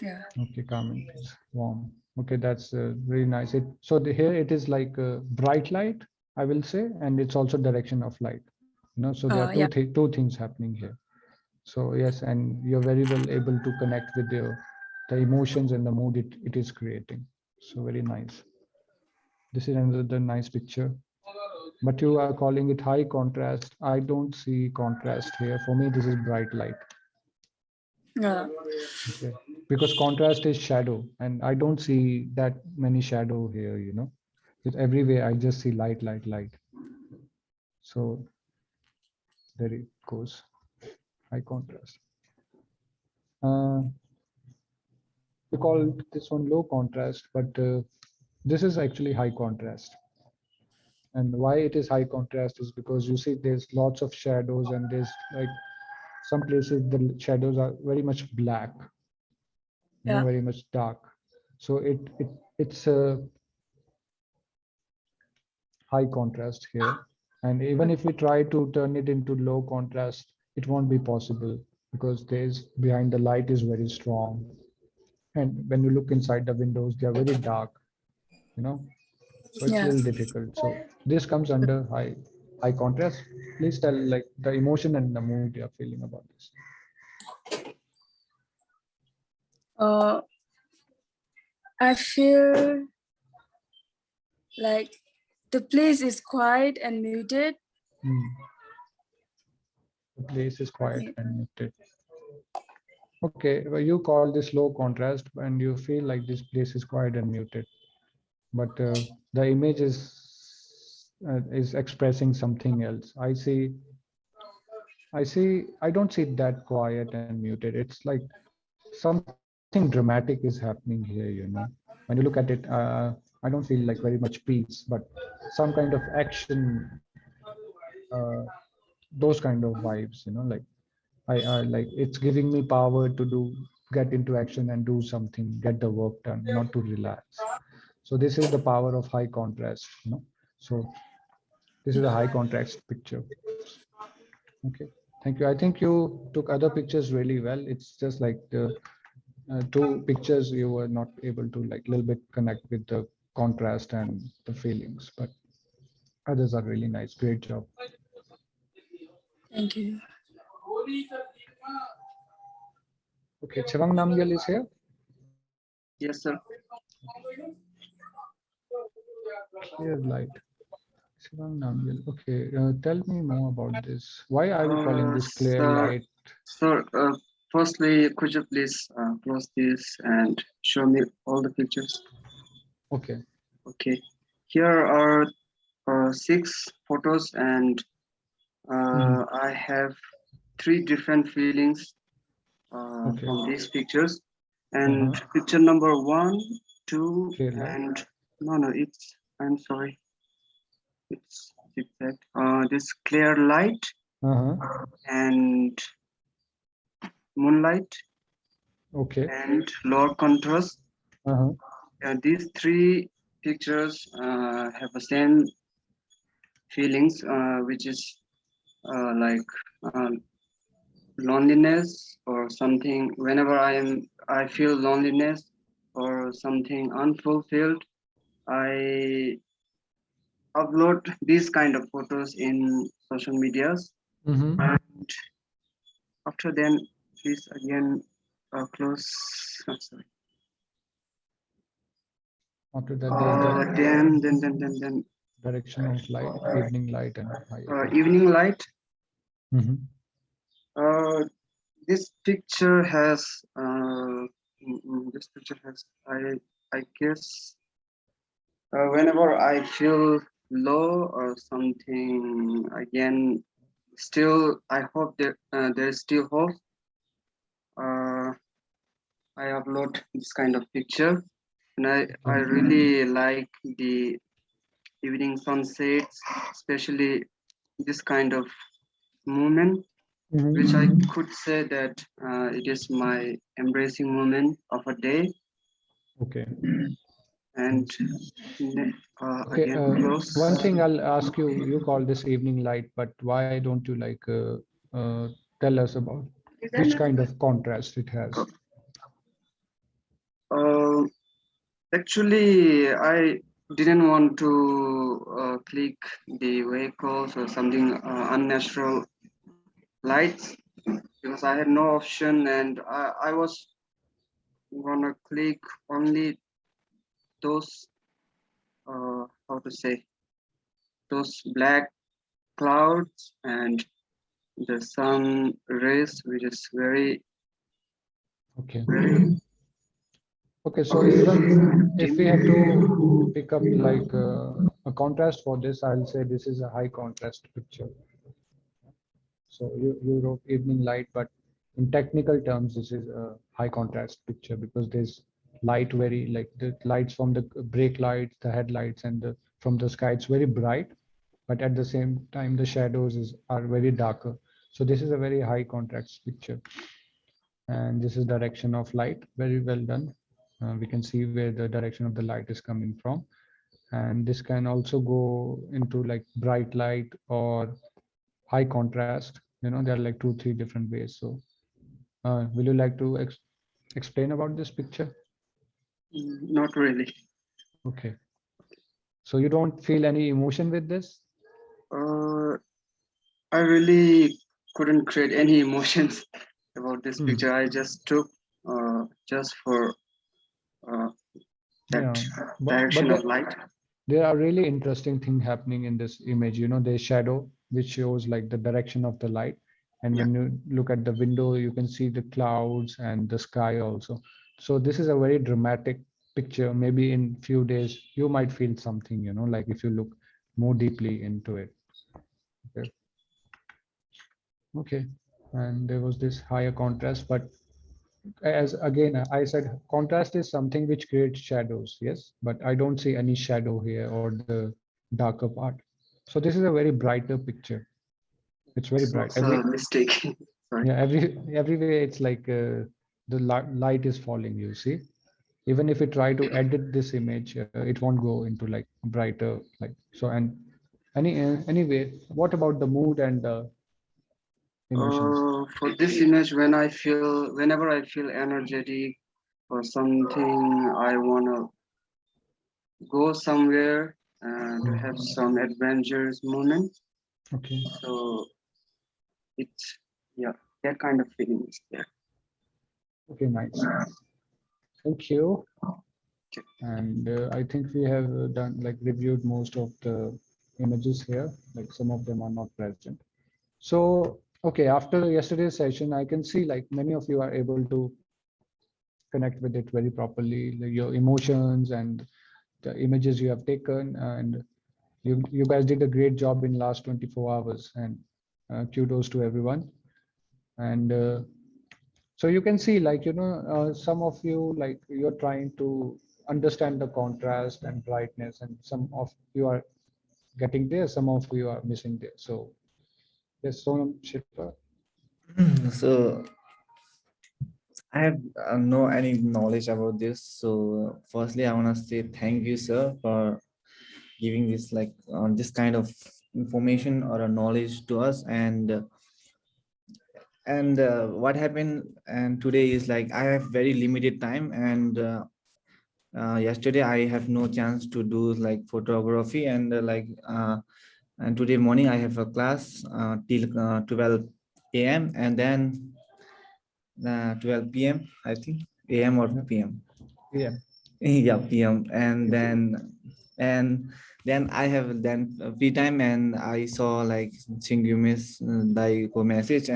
Yeah. Okay, calm and peace, warm. Okay, that's really nice. Here it is like bright light, I will say, and it's also direction of light. So there are Yeah. two things happening here. So yes, and you're very well able to connect with the emotions and the mood it is creating. So very nice. This is another nice picture. But you are calling it high contrast. I don't see contrast here. For me, this is bright light. Yeah. Okay. Because contrast is shadow, and I don't see that many shadow here. With everywhere I just see light, light, light. So there it goes. High contrast. We call this one low contrast, but this is actually high contrast. And why it is high contrast is because you see there's lots of shadows, and there's like some places the shadows are very much black, very much dark. So it's a high contrast here. And even if we try to turn it into low contrast, it won't be possible because there's behind the light is very strong. And when you look inside the windows, they are very dark, you know. So it's a Yeah. little difficult. So this comes under high contrast. Please tell like the emotion and the mood you're feeling about this. Uh, I feel like the place is quiet and muted. Hmm. The place is quiet and muted. Okay, well, you call this low contrast and you feel like this place is quiet and muted, but the image is expressing something else. I don't see that quiet and muted. It's like something dramatic is happening here, you know. When you look at it, I don't feel like very much peace, but some kind of action, uh, those kind of vibes, you know, like I like it's giving me power to get into action and do something, get the work done, not to relax. So this is the power of high contrast, you know. So this is a high contrast picture. Okay, thank you. I think you took other pictures really well. It's just like the two pictures you were not able to like little bit connect with the contrast and the feelings, but others are really nice. Great job. Thank you. Okay, Chivang Namgyal is here. Yes, sir. Clear light. Shivang Namgyal. Okay, tell me more about this. Why are we calling this clear Sir, light? sir, firstly, could you please close this and show me all the pictures? Okay. Okay. Here are 6 photos, and I have 3 different feelings Okay. from these pictures. Uh-huh. And picture number 1, 2, Clear light. and no, I'm sorry, it's zigzag. This clear light Uh-huh. and moonlight Okay. and lower contrast. Uh-huh. These 3 pictures have the same feelings, which is like uh, loneliness or something. Whenever I feel loneliness or something unfulfilled, I upload these kind of photos in social medias. Mm-hmm. And after then, please again close. Sorry. After that, there's the Then direction of light, evening light, and high. evening light. Mm-hmm. This picture has I guess whenever I feel low or something again, still I hope that there's still hope. uh, I upload this kind of picture, and I really like the evening sunsets, especially this kind of moment, which I Mm-hmm. could say that it is my embracing moment of a day. Okay. And Okay. again, close. One thing I'll ask you, you call this evening light, but why don't you like tell us about which kind of contrast it has? Uh, Actually, I didn't want to click the vehicles or something unnatural lights, because I had no option, and I was gonna click only those how to say, those black clouds and the sun rays, which is very Okay. very Okay, so even if we had dim. to pick up like a contrast for this, I'll say this is a high contrast picture. So you wrote evening light, but in technical terms, this is a high contrast picture because there's light very like the lights from the brake lights, the headlights, and the from the sky. It's very bright, but at the same time, the shadows are very darker. So this is a very high contrast picture. And this is direction of light, very well done. We can see where the direction of the light is coming from, and this can also go into like bright light or high contrast. You know, there are like 2 3 different ways. So will you like to explain about this picture? Not really. Okay. So you don't feel any emotion with this? Uh, I really couldn't create any emotions about this Hmm. picture. I just took just for uh, that Yeah, but direction of light. there are really interesting thing happening in this image. You know, there's shadow which shows like the direction of the light, and Yeah. when you look at the window, you can see the clouds and the sky also. So this is a very dramatic picture. Maybe in few days you might feel something, you know, like if you look more deeply into it. Okay. Okay. And there was this higher contrast, but as again I said, contrast is something which creates shadows, yes, but I don't see any shadow here or the darker part. So this is a very brighter picture. It's very This bright was every, a mistake. Sorry. yeah, everywhere it's like the light is falling, you see. Even if we try to edit this image, it won't go into like brighter, like so. And anyway, what about the mood and the emotions? For this image, whenever I feel energetic or something, I wanna go somewhere and to have some adventurous moment. Okay. So it's, yeah, that kind of feeling is there. Okay, nice. Thank you. And I think we have done like reviewed most of the images here, like some of them are not present. So, okay, after yesterday's session, I can see like many of you are able to connect with it very properly, like your emotions and the images you have taken. And you guys did a great job in last 24 hours, and kudos to everyone. And so you can see like, you know, some of you like you're trying to understand the contrast and brightness, and some of you are getting there, some of you are missing there. So yes, Sonam Shilpa. So I have no any knowledge about this. So firstly, I want to say thank you, sir, for giving this like this kind of information or a knowledge to us. And what happened and today is like I have very limited time, and yesterday I have no chance to do like photography, and today morning I have a class till 12 a.m. and then 12 p.m. I think a.m. or p.m. Yeah. Yeah, p.m. And then I have then free time, and I saw like Chingyumi's message,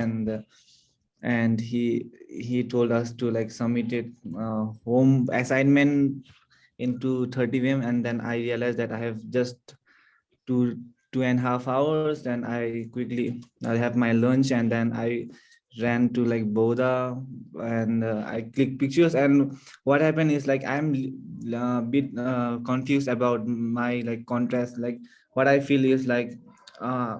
and he told us to like submit it home assignment into 30 p.m. And then I realized that I have just two 2.5 hours. Then I have my lunch, and then I ran to like Boda, and I click pictures. And what happened is like I'm a bit confused about my like contrast. Like what I feel is like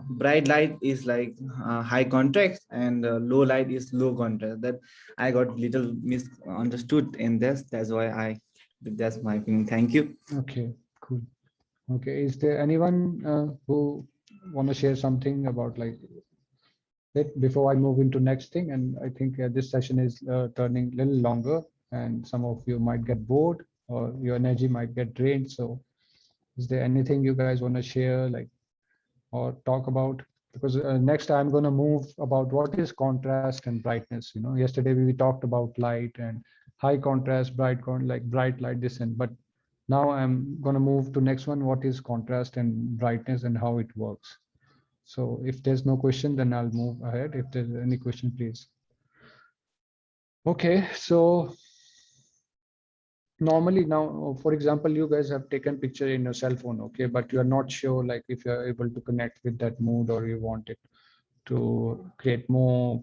bright light is like high contrast, and low light is low contrast. That I got little misunderstood in this. That's why that's my opinion. Thank you. Okay, cool. Okay, is there anyone who want to share something about like it before I move into next thing? And I think this session is turning a little longer, and some of you might get bored or your energy might get drained. So is there anything you guys want to share, like, or talk about? Because next I'm going to move about what is contrast and brightness. You know, yesterday we talked about light and high contrast, like bright light, this and, but now I'm going to move to next one, what is contrast and brightness and how it works. So if there's no question, then I'll move ahead. If there's any question, please. Okay, so normally now, for example, you guys have taken picture in your cell phone, okay, but you are not sure like if you're able to connect with that mood, or you want it to create more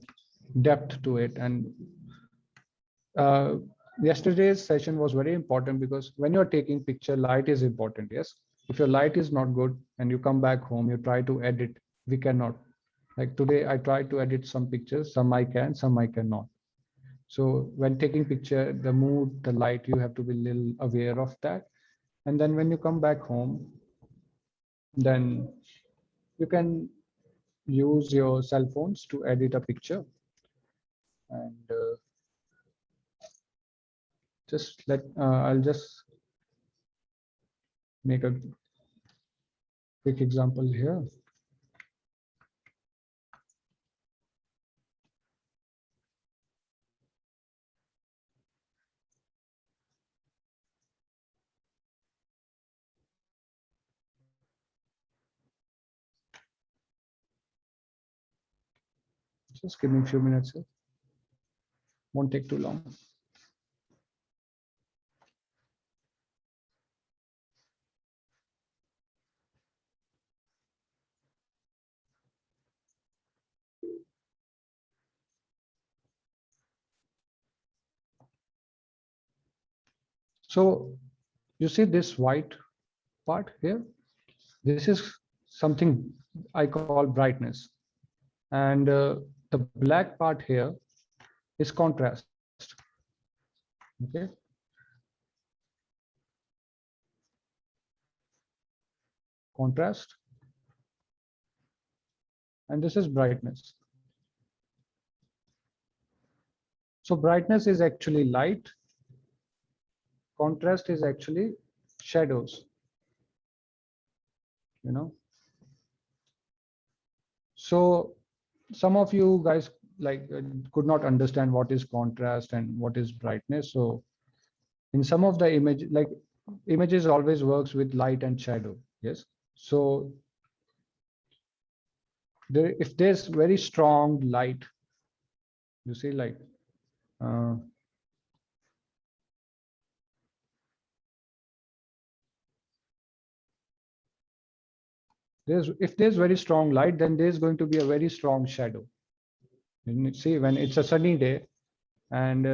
depth to it. And uh, yesterday's session was very important because when you're taking picture, light is important. Yes, if your light is not good and you come back home, you try to edit, we cannot. Like today I tried to edit some pictures, some I can, some I cannot. So when taking picture, the mood, the light, you have to be a little aware of that. And then when you come back home, then you can use your cell phones to edit a picture. And just let I'll just make a quick example here. Just give me a few minutes here. Won't take too long. So you see this white part here? This is something I call brightness. And the black part here is contrast. Okay. Contrast. And this is brightness. So brightness is actually light. Contrast is actually shadows. You know. So some of you guys like could not understand what is contrast and what is brightness. So in some of the image, like images always works with light and shadow. Yes. So there, if there's very strong light, you see, like uh, if there's very strong light, then there's going to be a very strong shadow. You see, when it's a sunny day, and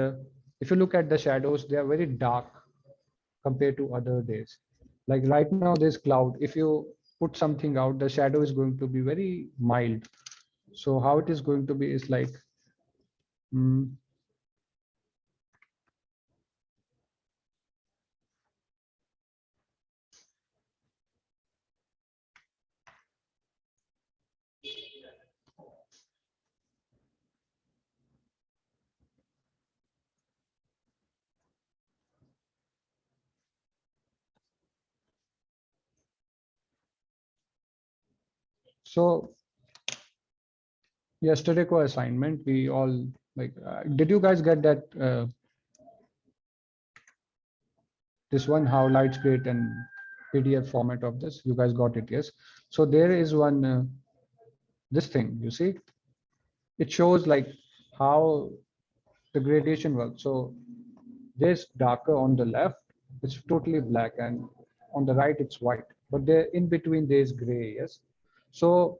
if you look at the shadows, they are very dark compared to other days. Like right now, there's cloud. If you put something out, the shadow is going to be very mild. So how it is going to be is like, mm, so yesterday co assignment, we all like, did you guys get that this one, how lights create and PDF format of this? You guys got it, yes? So there is one, this thing, you see, it shows like how the gradation works. So there's darker on the left, it's totally black, and on the right it's white, but there in between there's gray, yes? So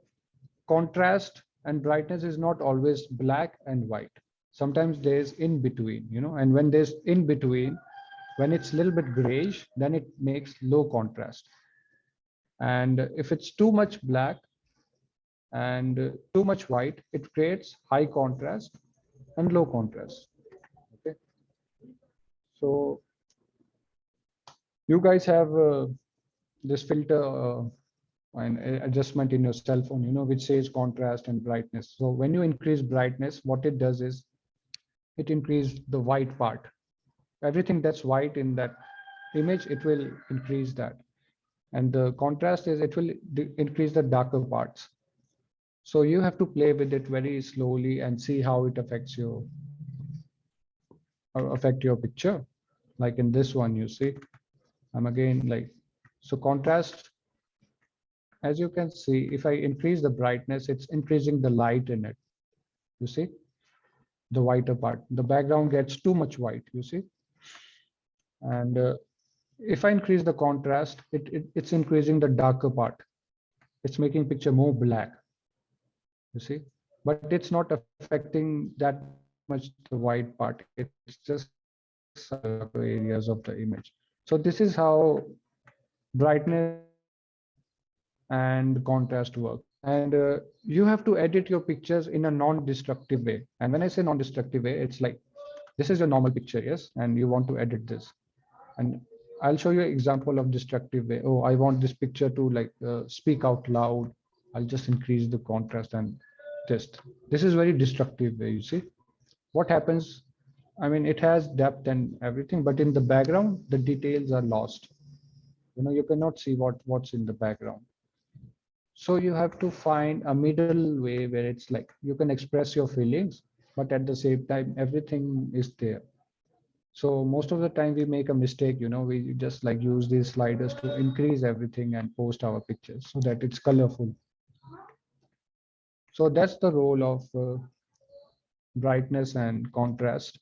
contrast and brightness is not always black and white. Sometimes there's in between, you know, and when there's in between, when it's a little bit grayish, then it makes low contrast. And if it's too much black and too much white, it creates high contrast and low contrast. Okay. So you guys have this filter and adjustment in your cell phone, you know, which says contrast and brightness. So when you increase brightness, what it does is it increases the white part. Everything that's white in that image, it will increase that. And the contrast is it will increase the darker parts. So you have to play with it very slowly and see how it affects your picture. Like in this one, you see, I'm again like, so contrast, as you can see, if I increase the brightness, it's increasing the light in it. You see, the whiter part, the background gets too much white, you see. And if I increase the contrast, it's increasing the darker part. It's making picture more black, you see, but it's not affecting that much the white part. It's just areas of the image. So this is how brightness and contrast work. And you have to edit your pictures in a non-destructive way. And when I say non-destructive way, it's like, this is your normal picture, yes, and you want to edit this. And I'll show you an example of destructive way. Oh, I want this picture to like speak out loud. I'll just increase the contrast and test. This is very destructive way, you see. What happens? I mean, it has depth and everything, but in the background, the details are lost. You know, you cannot see what's in the background. So you have to find a middle way where it's like you can express your feelings, but at the same time, everything is there. So most of the time we make a mistake, we just like use these sliders to increase everything and post our pictures so that it's colorful. So that's the role of brightness and contrast.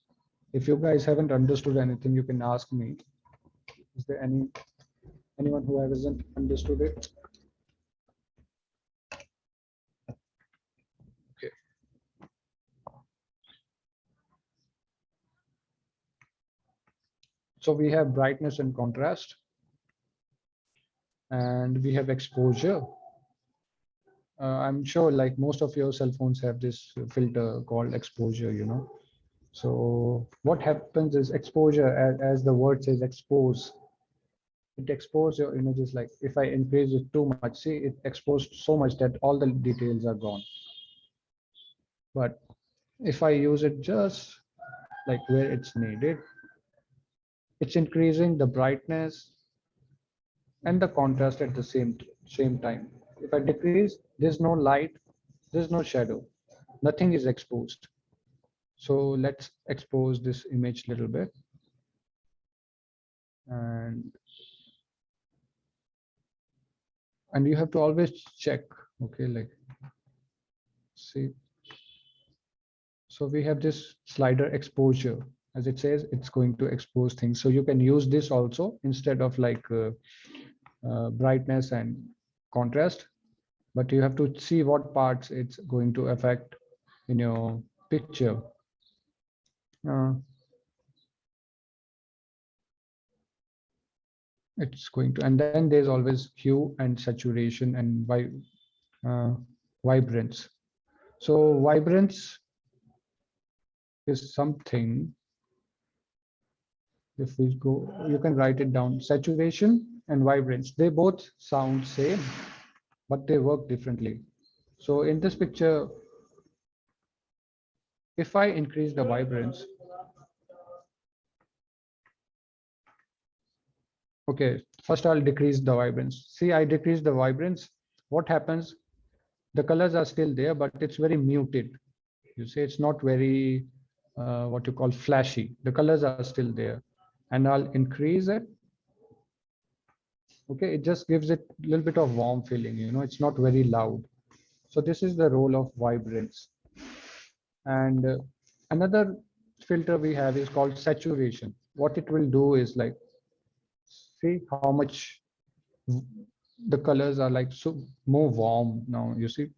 If you guys haven't understood anything, you can ask me. Is there anyone who hasn't understood it? Okay. So we have brightness and contrast, and we have exposure. I'm sure like most of your cell phones have this filter called exposure. So what happens is exposure, as the word says, expose. It exposes your images. Like if I increase it too much, see, it exposed so much that all the details are gone. But if I use it just like where it's needed, it's increasing the brightness and the contrast at the same time. If I decrease, there's no light, there's no shadow, nothing is exposed. So let's expose this image a little bit. And you have to always check, okay, like see. So we have this slider exposure. As it says, it's going to expose things. So you can use this also instead of like brightness and contrast, but you have to see what parts it's going to affect in your picture. It's going to, and then there's always hue and saturation and vibrance. So vibrance is something, if we go, you can write it down. Saturation and vibrance, they both sound same, but they work differently. So in this picture, if I increase the vibrance, okay, first I'll decrease the vibrance. See, I decrease the vibrance. What happens? The colors are still there, but it's very muted. You see, it's not very what you call flashy. The colors are still there, and I'll increase it. Okay, it just gives it a little bit of warm feeling. It's not very loud. So this is the role of vibrance. And another filter we have is called saturation. What it will do is like, see how much the colors are like so more warm now. You see,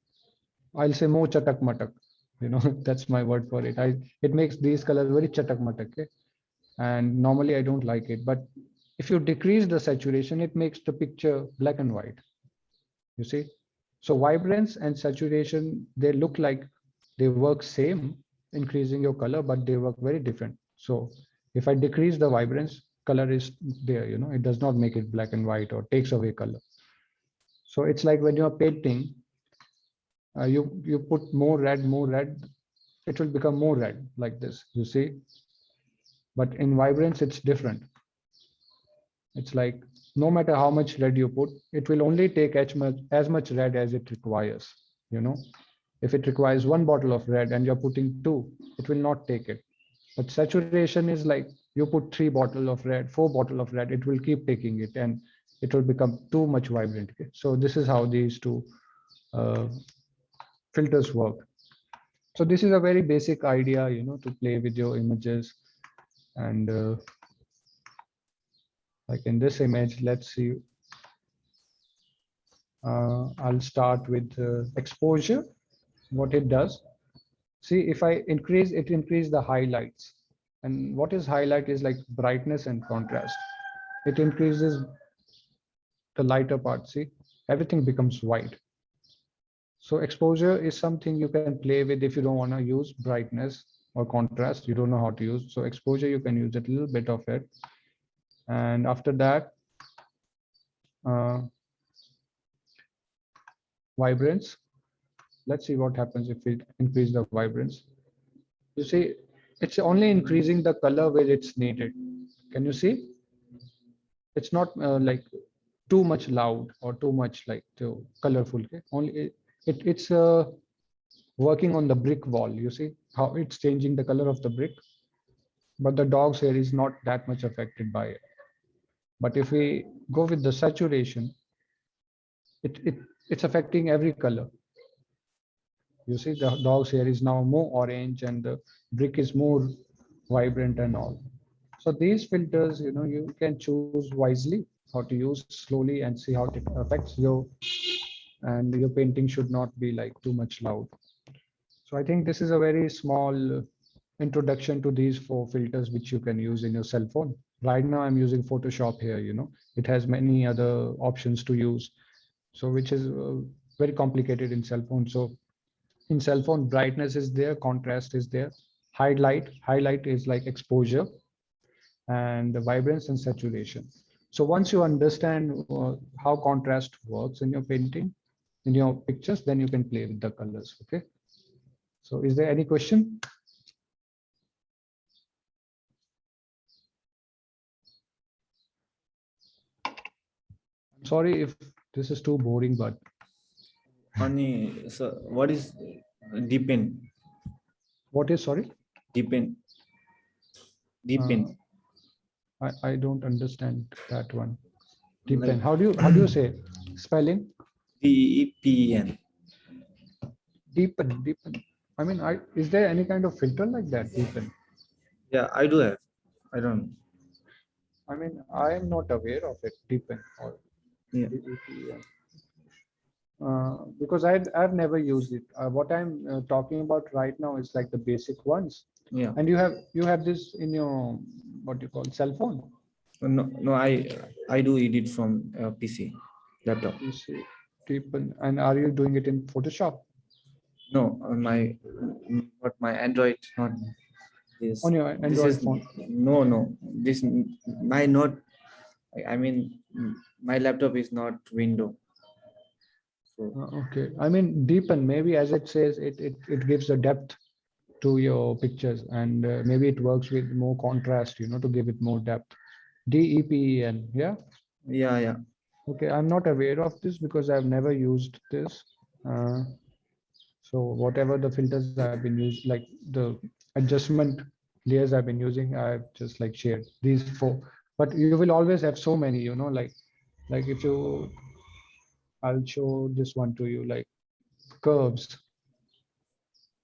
I'll say more chatak matak. That's my word for it. It makes these colors very chatak matak. Okay? And normally I don't like it, but if you decrease the saturation, it makes the picture black and white. You see, so vibrance and saturation, they look like they work same, increasing your color, but they work very different. So if I decrease the vibrance, color is there. It does not make it black and white or takes away color. So it's like when you're painting, you put more red, it will become more red like this, you see. But in vibrance, it's different. It's like no matter how much red you put, it will only take as much red as it requires. If it requires 1 bottle of red and you're putting 2, it will not take it. But saturation is like you put 3 bottles of red, 4 bottles of red, it will keep taking it and it will become too much vibrant. Okay? So this is how these two filters work. So this is a very basic idea, to play with your images. And like in this image, let's see. I'll start with exposure, what it does. See, if I increase, it increase the highlights. And what is highlight is like brightness and contrast. It increases the lighter part, see, everything becomes white. So exposure is something you can play with if you don't want to use brightness or contrast, you don't know how to use. So exposure, you can use a little bit of it. And after that, vibrance. Let's see what happens if we increase the vibrance. You see, it's only increasing the color where it's needed. Can you see? It's not like too much loud or too much like too colorful. Okay? Only it's working on the brick wall. You see how it's changing the color of the brick, but the dog's hair is not that much affected by it. But if we go with the saturation, it's affecting every color. You see the dog's hair is now more orange and the brick is more vibrant and all. So these filters, you can choose wisely how to use slowly and see how it affects your, and your painting should not be like too much loud. So I think this is a very small introduction to these 4 filters which you can use in your cell phone. Right now I'm using Photoshop here, it has many other options to use. So which is very complicated in cell phone. So in cell phone, brightness is there, contrast is there, highlight is like exposure, and the vibrance and saturation. So once you understand how contrast works in your painting, in your pictures, then you can play with the colors. Okay. So is there any question? I'm sorry if this is too boring, but So what is deepen? what is, sorry? Deepen. Deepen. I don't understand that one. Like- Deepen. How do you say spelling? DEPN. Deepen. I mean, is there any kind of filter like that? Deepen. Yeah, I do have. I don't. I mean, I am not aware of it. Deepen or Yeah. DEPN. Because I've never used it. What I'm talking about right now is like the basic ones. Yeah. And you have this in your, what you call, cell phone. No, I do edit from PC, laptop. You see, deepen. And are you doing it in Photoshop? No, on but my Android not this. On your This Android is phone? no. This my not. I mean, my laptop is not window. So Okay. I mean, deepen. Maybe as it says, it gives a depth to your pictures, and maybe it works with more contrast, to give it more depth. DEPEN. Yeah. yeah. Okay. I'm not aware of this because I've never used this. So whatever the filters I've been used, like the adjustment layers I've been using, I've just like shared these 4. But you will always have so many, like if you, I'll show this one to you, like curves.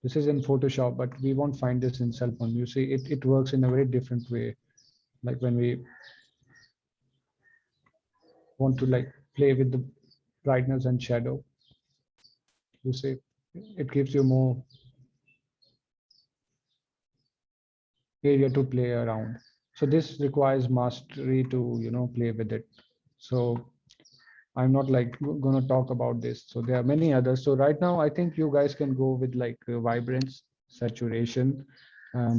This is in Photoshop, but we won't find this in cell phone. You see, it works in a very different way. Like when we want to like play with the brightness and shadow, you see, it gives you more area to play around. So this requires mastery to, play with it. So I'm not like going to talk about this. So there are many others. So right now, I think you guys can go with like vibrance, saturation,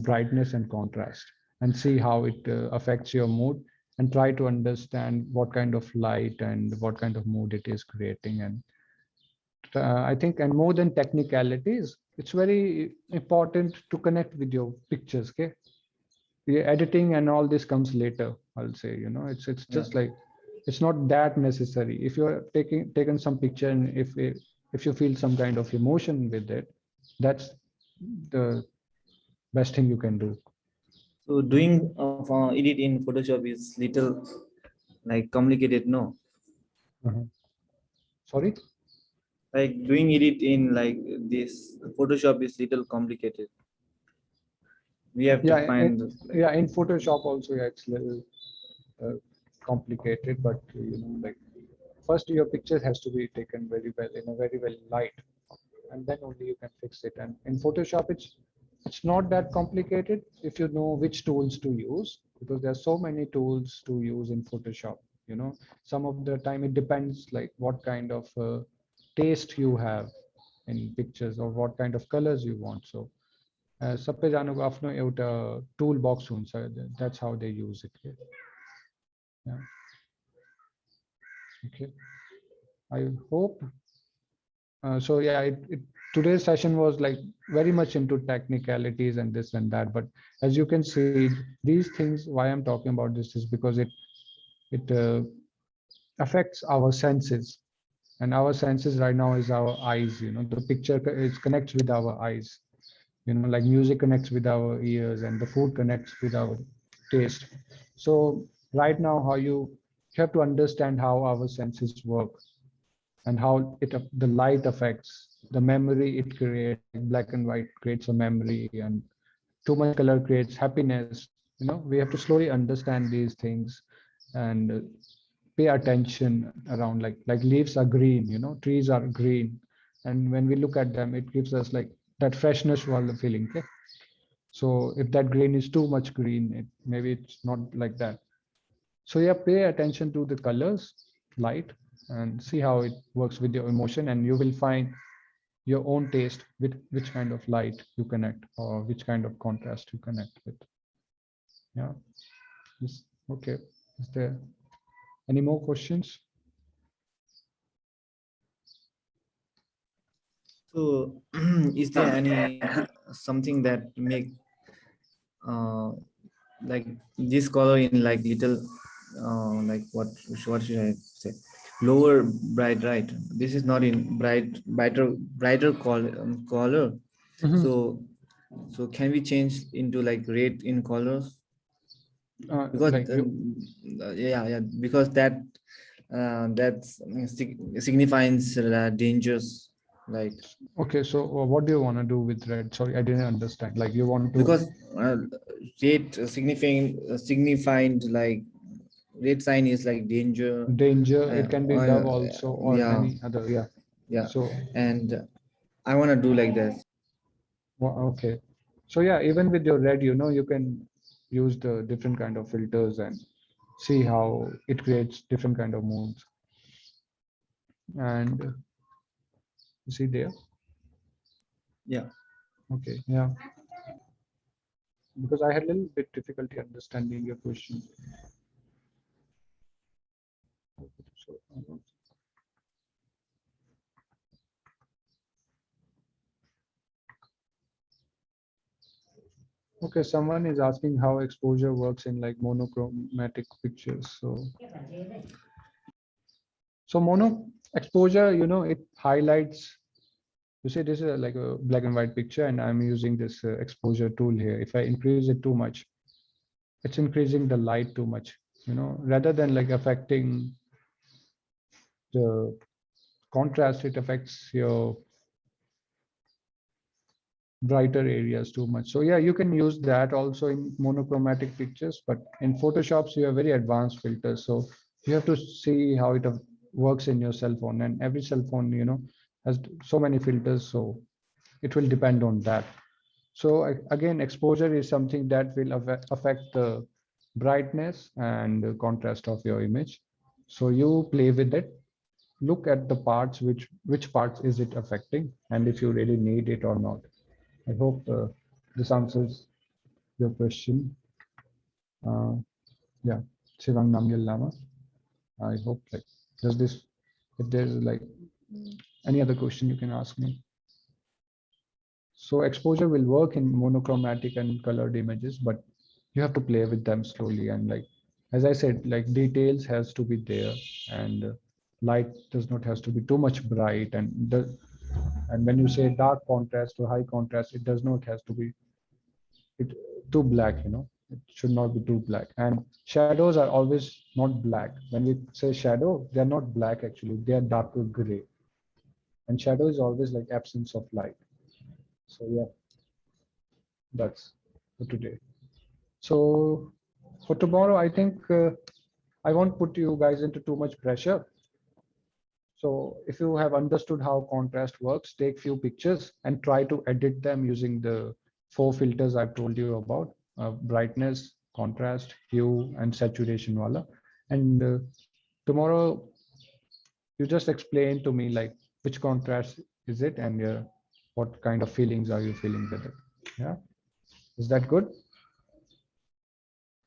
brightness, and contrast, and see how it affects your mood, and try to understand what kind of light and what kind of mood it is creating. And I think, and more than technicalities, it's very important to connect with your pictures. Okay. The editing and all this comes later, I'll say. It's just like, it's not that necessary. If you're taken some picture, and if you feel some kind of emotion with it, that's the best thing you can do. So doing of edit in Photoshop is little like complicated. No. Sorry. Like doing edit in like this Photoshop is little complicated. We have to find. In Photoshop also, yeah, it's a little complicated, but like first your picture has to be taken very well in a very well light, and then only you can fix it. And in Photoshop, it's not that complicated if you know which tools to use, because there are so many tools to use in Photoshop. Some of the time it depends like what kind of taste you have in pictures, or what kind of colors you want. So सबैजनाको आफ्नो एउटा tool box हुन्छ. That's how they use it here. Yeah. Okay. I hope. So yeah, today's session was like very much into technicalities and this and that. But as you can see, these things, why I'm talking about this is because it affects our senses, and our senses right now is our eyes. The picture is connects with our eyes. Like music connects with our ears, and the food connects with our taste. So right now, how you have to understand how our senses work, and how the light affects the memory it creates. Like black and white creates a memory, and too much color creates happiness. We have to slowly understand these things, and pay attention around, like leaves are green, trees are green, and when we look at them, it gives us like that freshness while the feeling. Okay, so if that green is too much green, maybe it's not like that. So yeah, pay attention to the colors, light, and see how it works with your emotion, and you will find your own taste with which kind of light you connect, or which kind of contrast you connect with. Yeah. Okay. Is there any more questions? So, is there any something that make uh, like this color in like little like what should I say, lower bright, right? This is not in brighter color. Mhm. So can we change into like red in colors? Because Like you. yeah, because that's signifies dangers, like Okay, so what do you want to do with red? Sorry, I didn't understand. Like you want to. because red signified like red sign is like danger. Danger, it can be love also, or Yeah, any other. Yeah. yeah, So and I want to do like that. okay. So yeah, even with your red, you can use the different kind of filters and see how it creates different kind of moods. And you see there. Yeah. Okay. Yeah. Because I had a little bit difficulty understanding your question. So, okay, someone is asking how exposure works in like monochromatic pictures. So mono exposure, it highlights. You see, this is like a black and white picture, and I'm using this exposure tool here. If I increase it too much, it's increasing the light too much. Rather than like affecting the contrast, it affects your brighter areas too much. So yeah, you can use that also in monochromatic pictures, but in Photoshops, you have very advanced filters. So you have to see how it works in your cell phone, and every cell phone, has so many filters. So it will depend on that. So again, exposure is something that will affect the brightness and the contrast of your image. So you play with it, look at the parts, which parts is it affecting, and if you really need it or not. I hope this answers your question. Uh, yeah, Shivang Namgyal Lama. I hope like does this. If there's like any other question, you can ask me. So exposure will work in monochromatic and colored images, but you have to play with them slowly, and like as I said, like details has to be there, and light does not has to be too much bright, and when you say dark contrast or high contrast, it does not has to be it too black. It should not be too black, and shadows are always not black. When we say shadow, they are not black, actually they are darker gray, and shadow is always like absence of light. So yeah, that's for today. So for tomorrow, I think I won't put you guys into too much pressure. So if you have understood how contrast works, take few pictures and try to edit them using the 4 filters I've told you about: brightness, contrast, hue, and saturation wala. And tomorrow, you just explain to me like which contrast is it, and what kind of feelings are you feeling with it. Yeah, is that good?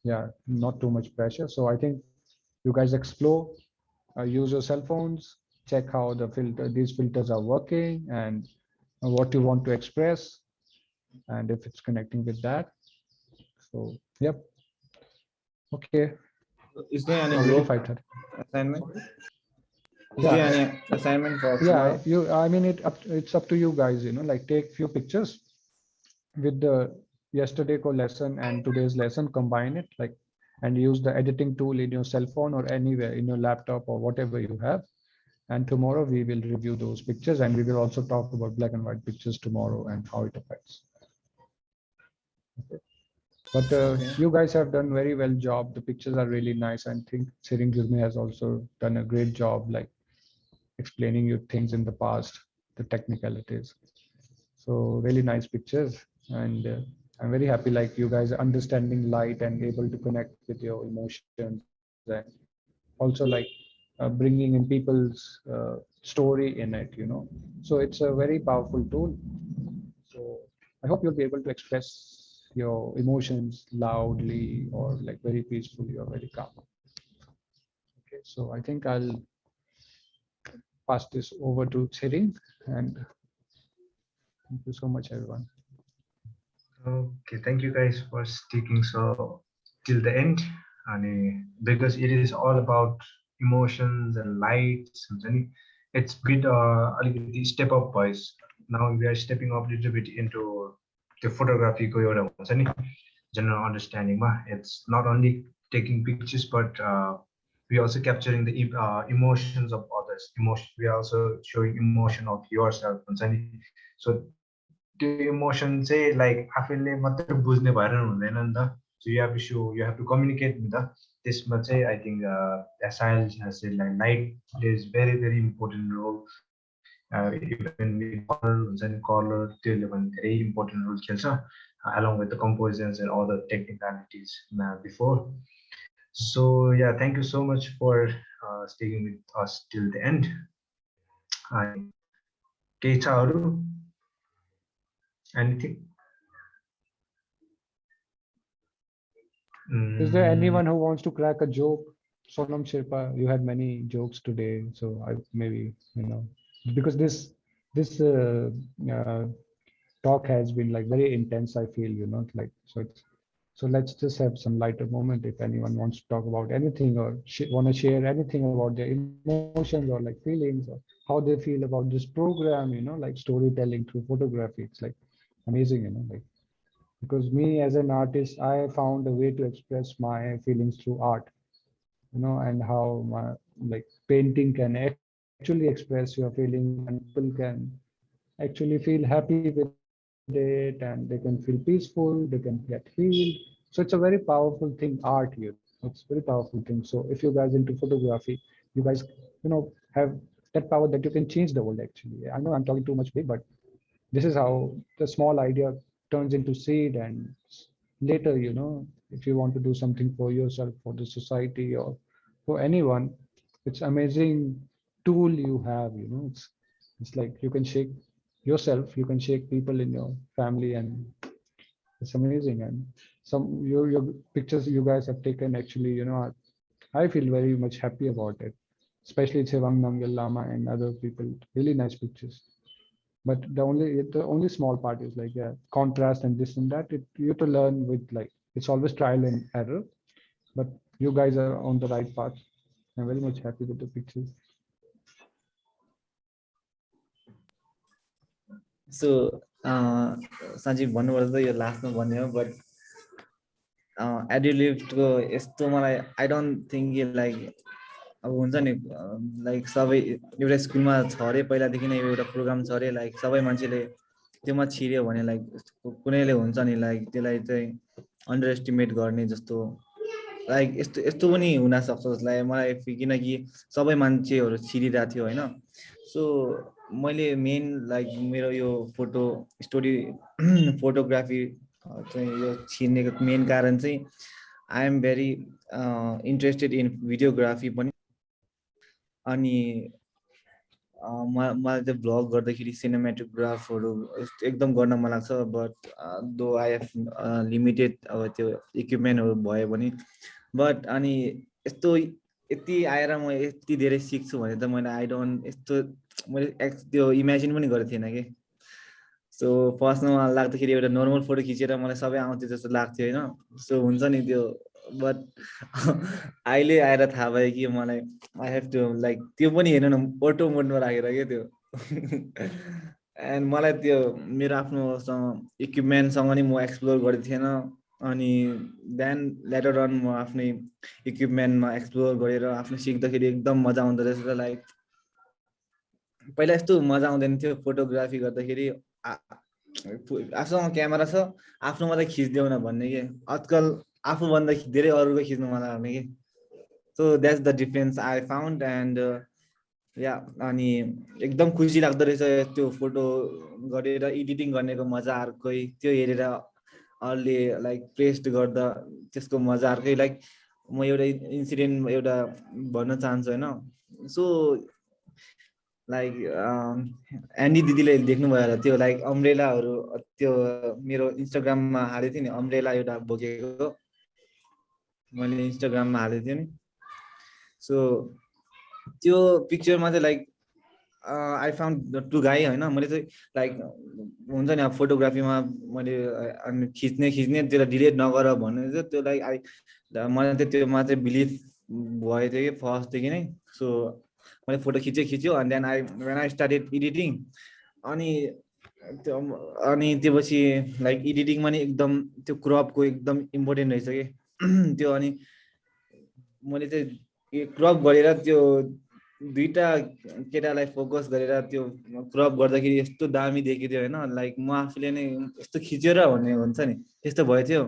Yeah, not too much pressure. So I think you guys explore, use your cell phones, check how these filters are working, and what you want to express, and if it's connecting with that. So yep. Okay. Is there any already work 5:30. assignment? Is Yeah. there any assignment for Yeah, tomorrow? I mean, it's up to you guys, like take few pictures with the yesterday lesson and today's lesson, combine it, like, and use the editing tool in your cell phone or anywhere in your laptop or whatever you have. And tomorrow we will review those pictures, and we will also talk about black and white pictures tomorrow and how it affects. Okay. But you guys have done very well job. The pictures are really nice. I think Siring Gurme has also done a great job, like explaining you things in the past, the technicalities. So really nice pictures, and I'm very happy like you guys are understanding light and able to connect with your emotions, and also like bringing in people's story in it, So it's a very powerful tool. So I hope you'll be able to express your emotions loudly or like very peacefully or very calm. Okay, so I think I'll pass this over to Tsering, and thank you so much, everyone. Okay, thank you guys for sticking so till the end. And because it is all about emotions and lights, it's bit a little bit step up boys. Now we are stepping up a little bit into the photography general understanding. It's not only taking pictures, but we also capturing the emotions of others. We are also showing emotion of yourself. So the emotion say like आफैले मात्र बुझ्ने भएर हुँदैन नि त. So you have to show, you have to communicate with the त्यसमा चाहिँ I think Sahil has said like light plays very important role. Even with color हुन्छ नि, color त्यसले पनि धेरै important role खेल्छ along with the compositions and all the technicalities before. So yeah, thank you so much for sticking with us till the end. केही छ अरु? Anything? Is there anyone who wants to crack a joke? Sonam Sherpa, you had many jokes today, so I maybe because this talk has been like very intense. I feel like so let's just have some lighter moment. If anyone wants to talk about anything or want to share anything about their emotions or like feelings or how they feel about this program, like storytelling through photography. It's like amazing, like. Because me as an artist, I found a way to express my feelings through art, and how my like painting can actually express your feelings, and people can actually feel happy with it, and they can feel peaceful, they can get healed. So it's a very powerful thing, art, it's a very powerful thing. So if you guys into photography, you guys, have that power that you can change the world actually. I know I'm talking too much big, but this is how the small idea turns into seed, and later, if you want to do something for yourself, for the society, or for anyone, it's amazing tool you have. It's like you can shake yourself, you can shake people in your family, and it's amazing. And some your pictures you guys have taken actually, I feel very much happy about it, especially Chewang Namgyal Lama and other people. Really nice pictures. But the only small part is like contrast and this and that. You have to learn with like it's always trial and error. But you guys are on the right path. I'm very much happy with the pictures. So Sanjeev भन्नुभयो त यो लास्टमा भन्यो, but एडिलिफ्टको यस्तो मलाई I don't think like अब हुन्छ नि like सबै एउटा स्कुलमा छ अरे पहिलादेखि नै एउटा प्रोग्राम छ अरे, लाइक सबै मान्छेले त्योमा छिर्यो भने लाइक कुनैले हुन्छ नि लाइक त्यसलाई चाहिँ अन्डर एस्टिमेट गर्ने जस्तो, लाइक यस्तो पनि हुनसक्छ जस्तो लाग्यो मलाई, किनकि सबै मान्छेहरू छिरिरहेको थियो होइन. सो मैले मेन लाइक मेरो यो फोटोग्राफी चाहिँ यो छिर्नेको मेन कारण चाहिँ I am very interested in videography पनि. अनि मलाई चाहिँ भ्लग गर्दाखेरि सिनेमेटोग्राफहरू एकदम गर्न मन लाग्छ, बट दो आई हेभ लिमिटेड अब त्यो इक्विपमेन्टहरू भयो भने. बट अनि यस्तो यति आएर म यति धेरै सिक्छु भने त मैले मैले त्यो इमेजिन पनि गरेको थिएन कि. सो फर्स्टमा लाग्दाखेरि एउटा नर्मल फोटो खिचेर मलाई सबै आउँथ्यो जस्तो लाग्थ्यो होइन. सो हुन्छ नि त्यो बट अहिले आएर थाहा भयो कि मलाई आई हेभ टु लाइक त्यो पनि हेर्नु न अटो मोडमा राखेर के त्यो एन्ड मलाई त्यो मेरो आफ्नोसँग इक्विपमेन्टसँग नि म एक्सप्लोर गरेको थिएन अनि देन लेटर अन म आफ्नै इक्विपमेन्टमा एक्सप्लोर गरेर आफ्नो सिक्दाखेरि एकदम मजा आउँदो रहेछ र लाइक पहिला यस्तो मजा आउँदैन थियो फोटोग्राफी गर्दाखेरि आफूसँग क्यामेरा छ आफ्नो मात्रै खिचिदेऊ न भन्ने के आजकल आफूभन्दा धेरै अरूको खिच्नु मन लाग्ने कि so that's the difference I found end या अनि एकदम खुसी लाग्दो रहेछ त्यो फोटो गरेर एडिटिङ गर्नेको मजा अर्कै त्यो हेरेर अरूले लाइक प्रेस्ट गर्दा त्यसको मजा अर्कै लाइक म एउटा इन्सिडेन्ट एउटा भन्न चाहन्छु होइन सो लाइक एन्डी दिदीले देख्नुभयो होला त्यो लाइक अम्ब्रेलाहरू त्यो मेरो इन्स्टाग्राममा हालेको थिएँ नि अम्ब्रेला एउटा बोकेको मैले इन्स्टाग्राममा हालेको थिएँ नि सो त्यो पिक्चरमा चाहिँ लाइक आई फाउन्ड टु गाई होइन मैले चाहिँ लाइक हुन्छ नि अब फोटोग्राफीमा मैले खिच्ने त्यसलाई डिलिट नगर भन्ने चाहिँ त्यो लाइक मलाई चाहिँ त्योमा चाहिँ बिलिभ भएको थियो कि फर्स्टदेखि नै सो मैले फोटो खिच्यो अनि then when I started editing अनि त्यो पछि लाइक एडिटिङमा नि एकदम त्यो क्रपको एकदम इम्पोर्टेन्ट रहेछ कि त्यो अनि मैले चाहिँ क्रप गरेर त्यो दुईटा केटालाई फोकस गरेर त्यो क्रप गर्दाखेरि यस्तो दामी देखेको थियो होइन लाइक म आफूले नै यस्तो खिचेर भन्ने हुन्छ नि त्यस्तो भयो थियो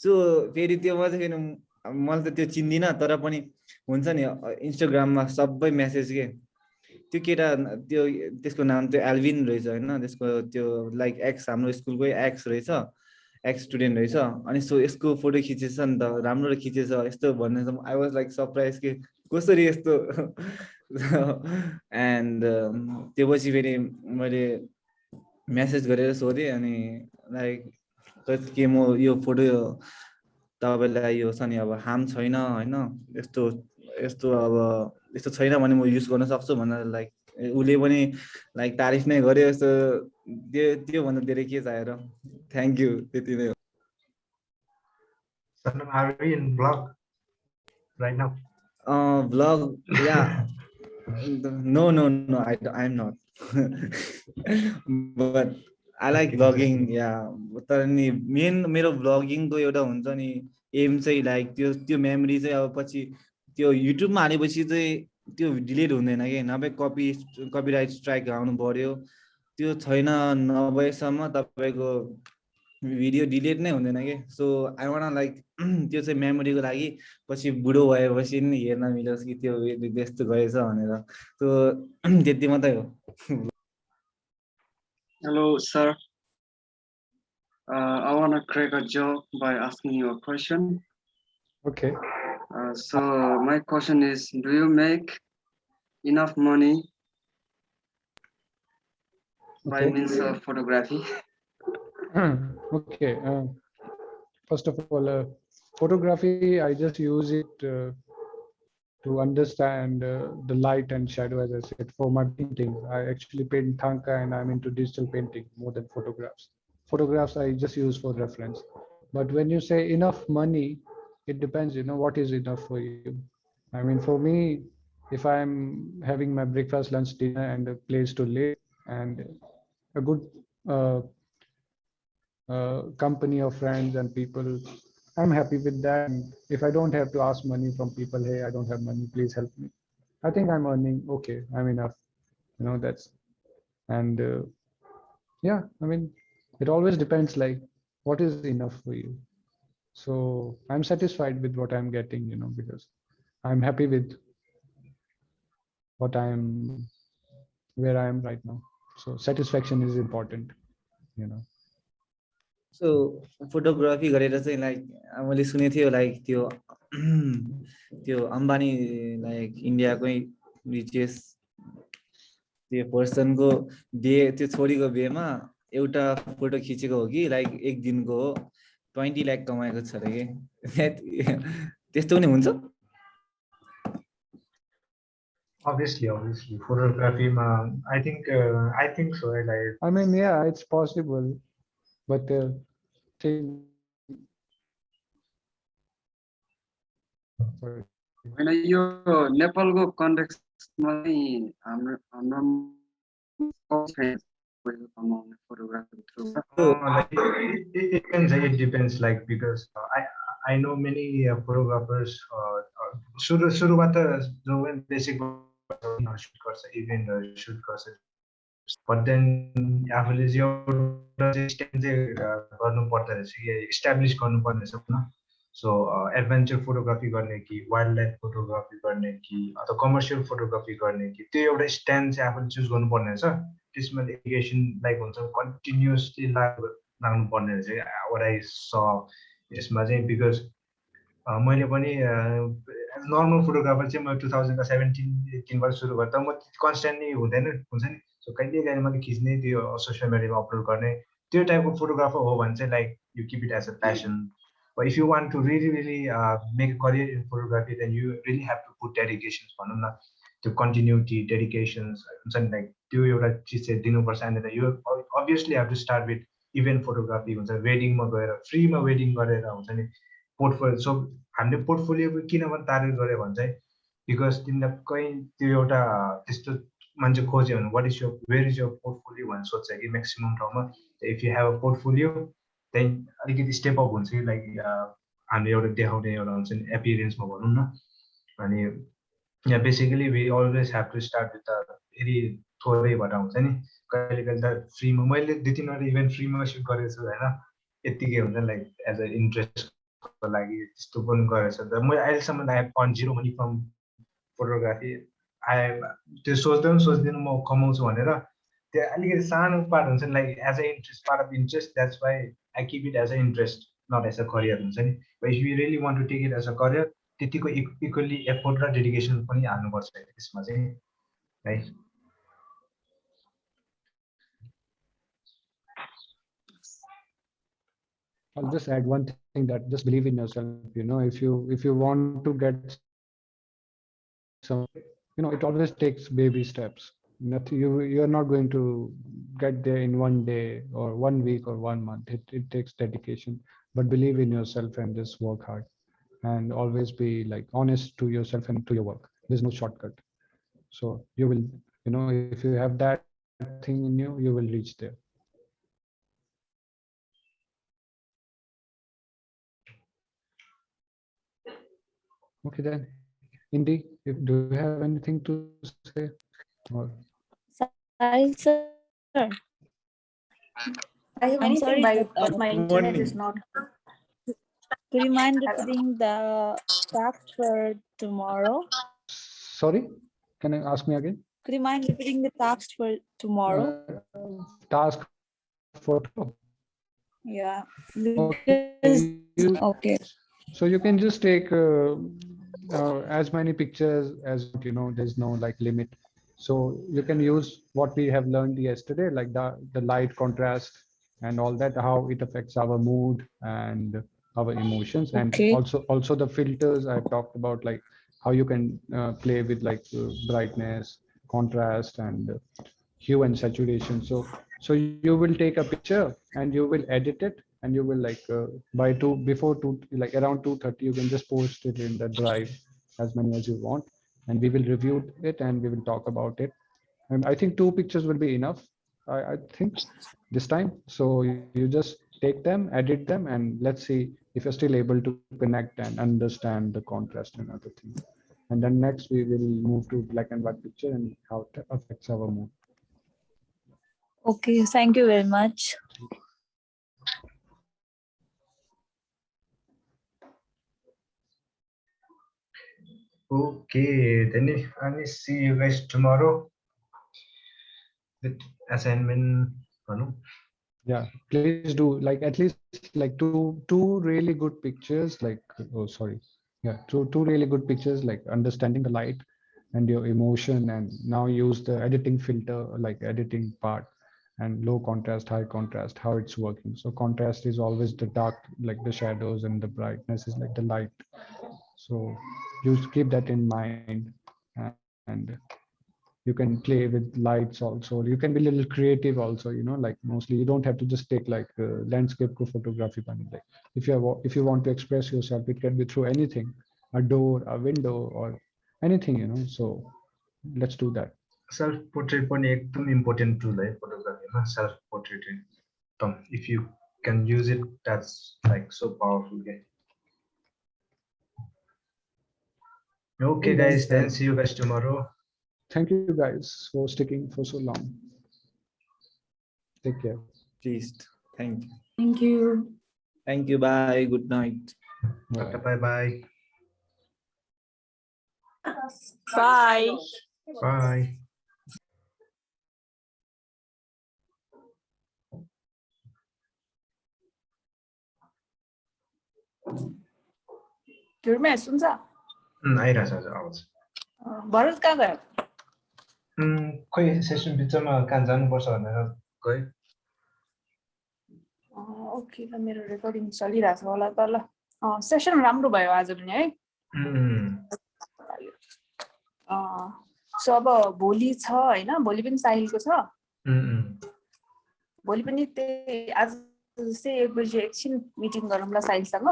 सो फेरि त्यो म चाहिँ मैले त त्यो चिन्दिनँ तर पनि हुन्छ नि इन्स्टाग्राममा सबै मेसेज के त्यो केटा त्यसको नाम त्यो एल्भिन रहेछ होइन त्यसको त्यो लाइक एक्स हाम्रो स्कुलकै एक्स रहेछ एक्स स्टुडेन्ट रहेछ अनि सो यसको फोटो खिचेछ नि त राम्रो खिचेछ यस्तो भन्ने आई वाज लाइक सरप्राइज कि कसरी यस्तो एन्ड त्यो पछि फेरि मैले मेसेज गरेर सोधेँ अनि लाइक के म यो फोटो तपाईँलाई यो छ नि अब हार्म छैन होइन यस्तो अब यस्तो छैन भने म युज गर्न सक्छु भनेर लाइक उसले पनि लाइक तारिफ नै गर्यो यस्तो त्योभन्दा धेरै के चाहिएर थ्याङ्क यू त्यति नै हो Sanam, are we in vlog right now? Vlog, yeah. No, I'm not. But I like Okay, vlogging, yeah. तर नि मेन मेरो भ्लगिङको एउटा हुन्छ नि एम चाहिँ लाइक त्यो मेमोरी चाहिँ अब पछि त्यो युट्युबमा हालेपछि चाहिँ त्यो डिलिट हुँदैन कि नभए कपिराइट स्ट्राइक आउनु पर्यो त्यो छैन नभएसम्म तपाईँको भिडियो डिलिट नै हुँदैन कि सो आई वान लाइक त्यो चाहिँ मेमोरीको लागि पछि बुढो भएपछि नि हेर्न मिलोस् कि त्यो त्यस्तो गएछ भनेर त्यो त्यति मात्रै हो Hello, sir. I want to crack a joke by asking you a question. Okay. So my question is, do you make enough money by means of photography? Okay. First of all, photography, I just use it to understand the light and shadow, as I said, for my painting. I actually paint Thangka and I'm into digital painting more than photographs. Photographs I just use for reference. But when you say enough money, it depends, what is enough for you. I mean, for me, if I'm having my breakfast, lunch, dinner, and a place to live, and a good company of friends and people, I'm happy with that. And if I don't have to ask money from people, hey, I don't have money, please help me, I think I'm earning okay, I'm enough, that's. And yeah, I mean, it always depends, like, what is enough for you. So I'm satisfied with what I'm getting, because I'm happy with what I'm where I am right now. So satisfaction is important. So photography गरेर चाहिँ like मैले सुनेको थियो like त्यो Ambani like इन्डियाकै richest त्यो पर्सनको बिहे त्यो छोरीको बिहेमा एउटा फोटो खिचेको हो कि लाइक एक दिनको हो 20 लाख कमाएको छ अरे कि त्यस्तो पनि हुन्छ Obviously, photography. I think so. Like, I mean, yeah, it's possible, but Sorry. होइन यो नेपालको कन्टेक्स्टमा चाहिँ हाम्रो कमाउने photography through It depends. It depends. Like because I know many photographers. सुरुमा त जो बेसिक shoot गर्छ इभेन्टहरू shoot गर्छ but then आफूले चाहिँ एउटा चाहिँ स्ट्यान्ड चाहिँ गर्नुपर्दो रहेछ कि इस्टाब्लिस गर्नुपर्ने रहेछ न सो एडभेन्चर फोटोग्राफी गर्ने कि वाइल्ड लाइफ फोटोग्राफी गर्ने कि अथवा कमर्सियल फोटोग्राफी गर्ने कि त्यो एउटा स्ट्यान्ड चाहिँ आफूले चुज गर्नुपर्ने रहेछ त्यसमा डेडिकेसन लाइक हुन्छ कन्टिन्युसली लाग्नुपर्ने रहेछ what I saw यसमा चाहिँ बिकज मैले पनि नर्मल फोटोग्राफर चाहिँ म 2017-18बाट सुरु गरेँ तर म कन्सटेन्टली हुँदैन हुन्छ नि सो कहिले कहिले मैले खिच्ने त्यो सोसियल मिडियामा अपलोड गर्ने त्यो टाइपको फोटोग्राफर हो भने चाहिँ like you keep it as a passion But if you want to really make a career in photography, then you really have to put dedications भनौँ न त्यो continuity, dedications हुन्छ नि लाइक त्यो एउटा चिज चाहिँ दिनुपर्छ and then you obviously have to start with event photography हुन्छ वेडिङमा गएर फ्रीमा वेडिङ गरेर हुन्छ नि पोर्टफोलियो सो हामीले पोर्टफोलियो किन तारिफ गऱ्यो भने चाहिँ बिकज तिमीलाई कहीँ त्यो एउटा त्यस्तो मान्छे खोज्यो भने वाट इज यो वेयर इज योर पोर्टफोलियो भनेर सोध्छ कि म्याक्सिमम ठाउँमा if you have a portfolio त्यही अलिकति स्टेप अप हुन्छ कि लाइक हामीले एउटा देखाउने एउटा हुन्छ नि एपियरेन्समा भनौँ न अनि यहाँ basically we always have to start with the फेरि थोरैबाट हुन्छ नि कहिले कहिले त फ्रीमा मैले 2-3वटा इभेन्ट फ्रीमा सुट गरेको छु होइन यत्तिकै हुन्छ लाइक एज अ इन्ट्रेस्टको लागि त्यस्तो पनि गरेको छ तर मैले अहिलेसम्म I have earn zero money from photography त्यो सोच्दैन म कमाउँछु भनेर त्यो अलिकति सानो पार्ट हुन्छ नि like as a interest part of interest that's why I keep it as an interest, not as a career. But if you really want to take it as a career, त्यतिको equally effort र dedication पनि हाल्नुपर्छ त्यसमा चाहिँ है I'll just add one thing that just believe in yourself. You know, if you want to get some, you know, it always takes baby steps. Nothing, you're not going to get there in one day or 1 week or 1 month. It takes dedication, but believe in yourself and just work hard and always be like honest to yourself and to your work. There's no shortcut. So you will, you know, if you have that thing in you, you will reach there. Okay then, Indy, do you have anything to say? Or Sahil sir. I have I'm anything sorry, but my internet is not. Could you mind repeating the task for tomorrow? sorry, can I ask me again? Could you mind repeating the task for tomorrow? Task for tomorrow. Yeah. Okay. Okay. So you can just take as many pictures as you know. There's no like limit. So you can use what we have learned yesterday, like the light contrast and all that, how it affects our mood and our emotions, Okay. and also the filters I've talked about, like how you can play with like brightness, contrast, and hue and saturation. So you will take a picture and you will edit it, and you will like before 2 like around 2:30 you can just post it in the drive, as many as you want, and we will review it and we will talk about it. And I think 2 pictures will be enough, I think, this time. So you just take them, edit them, and let's see if you're still able to connect and understand the contrast and other things. And then next we will move to black and white picture and how it affects our mood. Okay, thank you very much. Okay, then I see you guys tomorrow with assignment. Yeah, please do like at least like two really good pictures, like oh sorry, yeah, two really good pictures, like understanding the light and your emotion, and now use the editing filter, like editing part, and low contrast, high contrast, how it's working. So contrast is always the dark, like the shadows, and the brightness is like the light. So you keep that in mind, and you can play with lights also. You can be a little creative also, you know, like mostly you don't have to just take like landscape photography, like if you want to express yourself, it can be through anything. a door, a window, or anything, you know. So let's do that. Self portrait पनि एकदम important tool है फोटोग्राफीमा. Self portrait एकदम, if you can use it, that's like so powerful. Okay guys, then see you guys tomorrow. Thank you guys for sticking for so long. Take care. Please. Thank you. Thank you. Thank you. Bye. Good night. Bye bye. Bye. Bye. Gurme, सुन्छ? आइरहेछ हजुर आवाज. भरत कहाँ गयो? खोइ session बिचमा कहाँ जानुपर्छ भनेर गयो. ओके ल, मेरो रेकर्डिङ चलिरहेछ होला त ल. सेसन राम्रो भयो आज पनि है. सो अब भोलि छ हैन, भोलि पनि साहिलको छ. भोलि पनि त्यही आज चाहिँ 1 बजे एकछिन मिटिङ गरौँला साहिलसँग.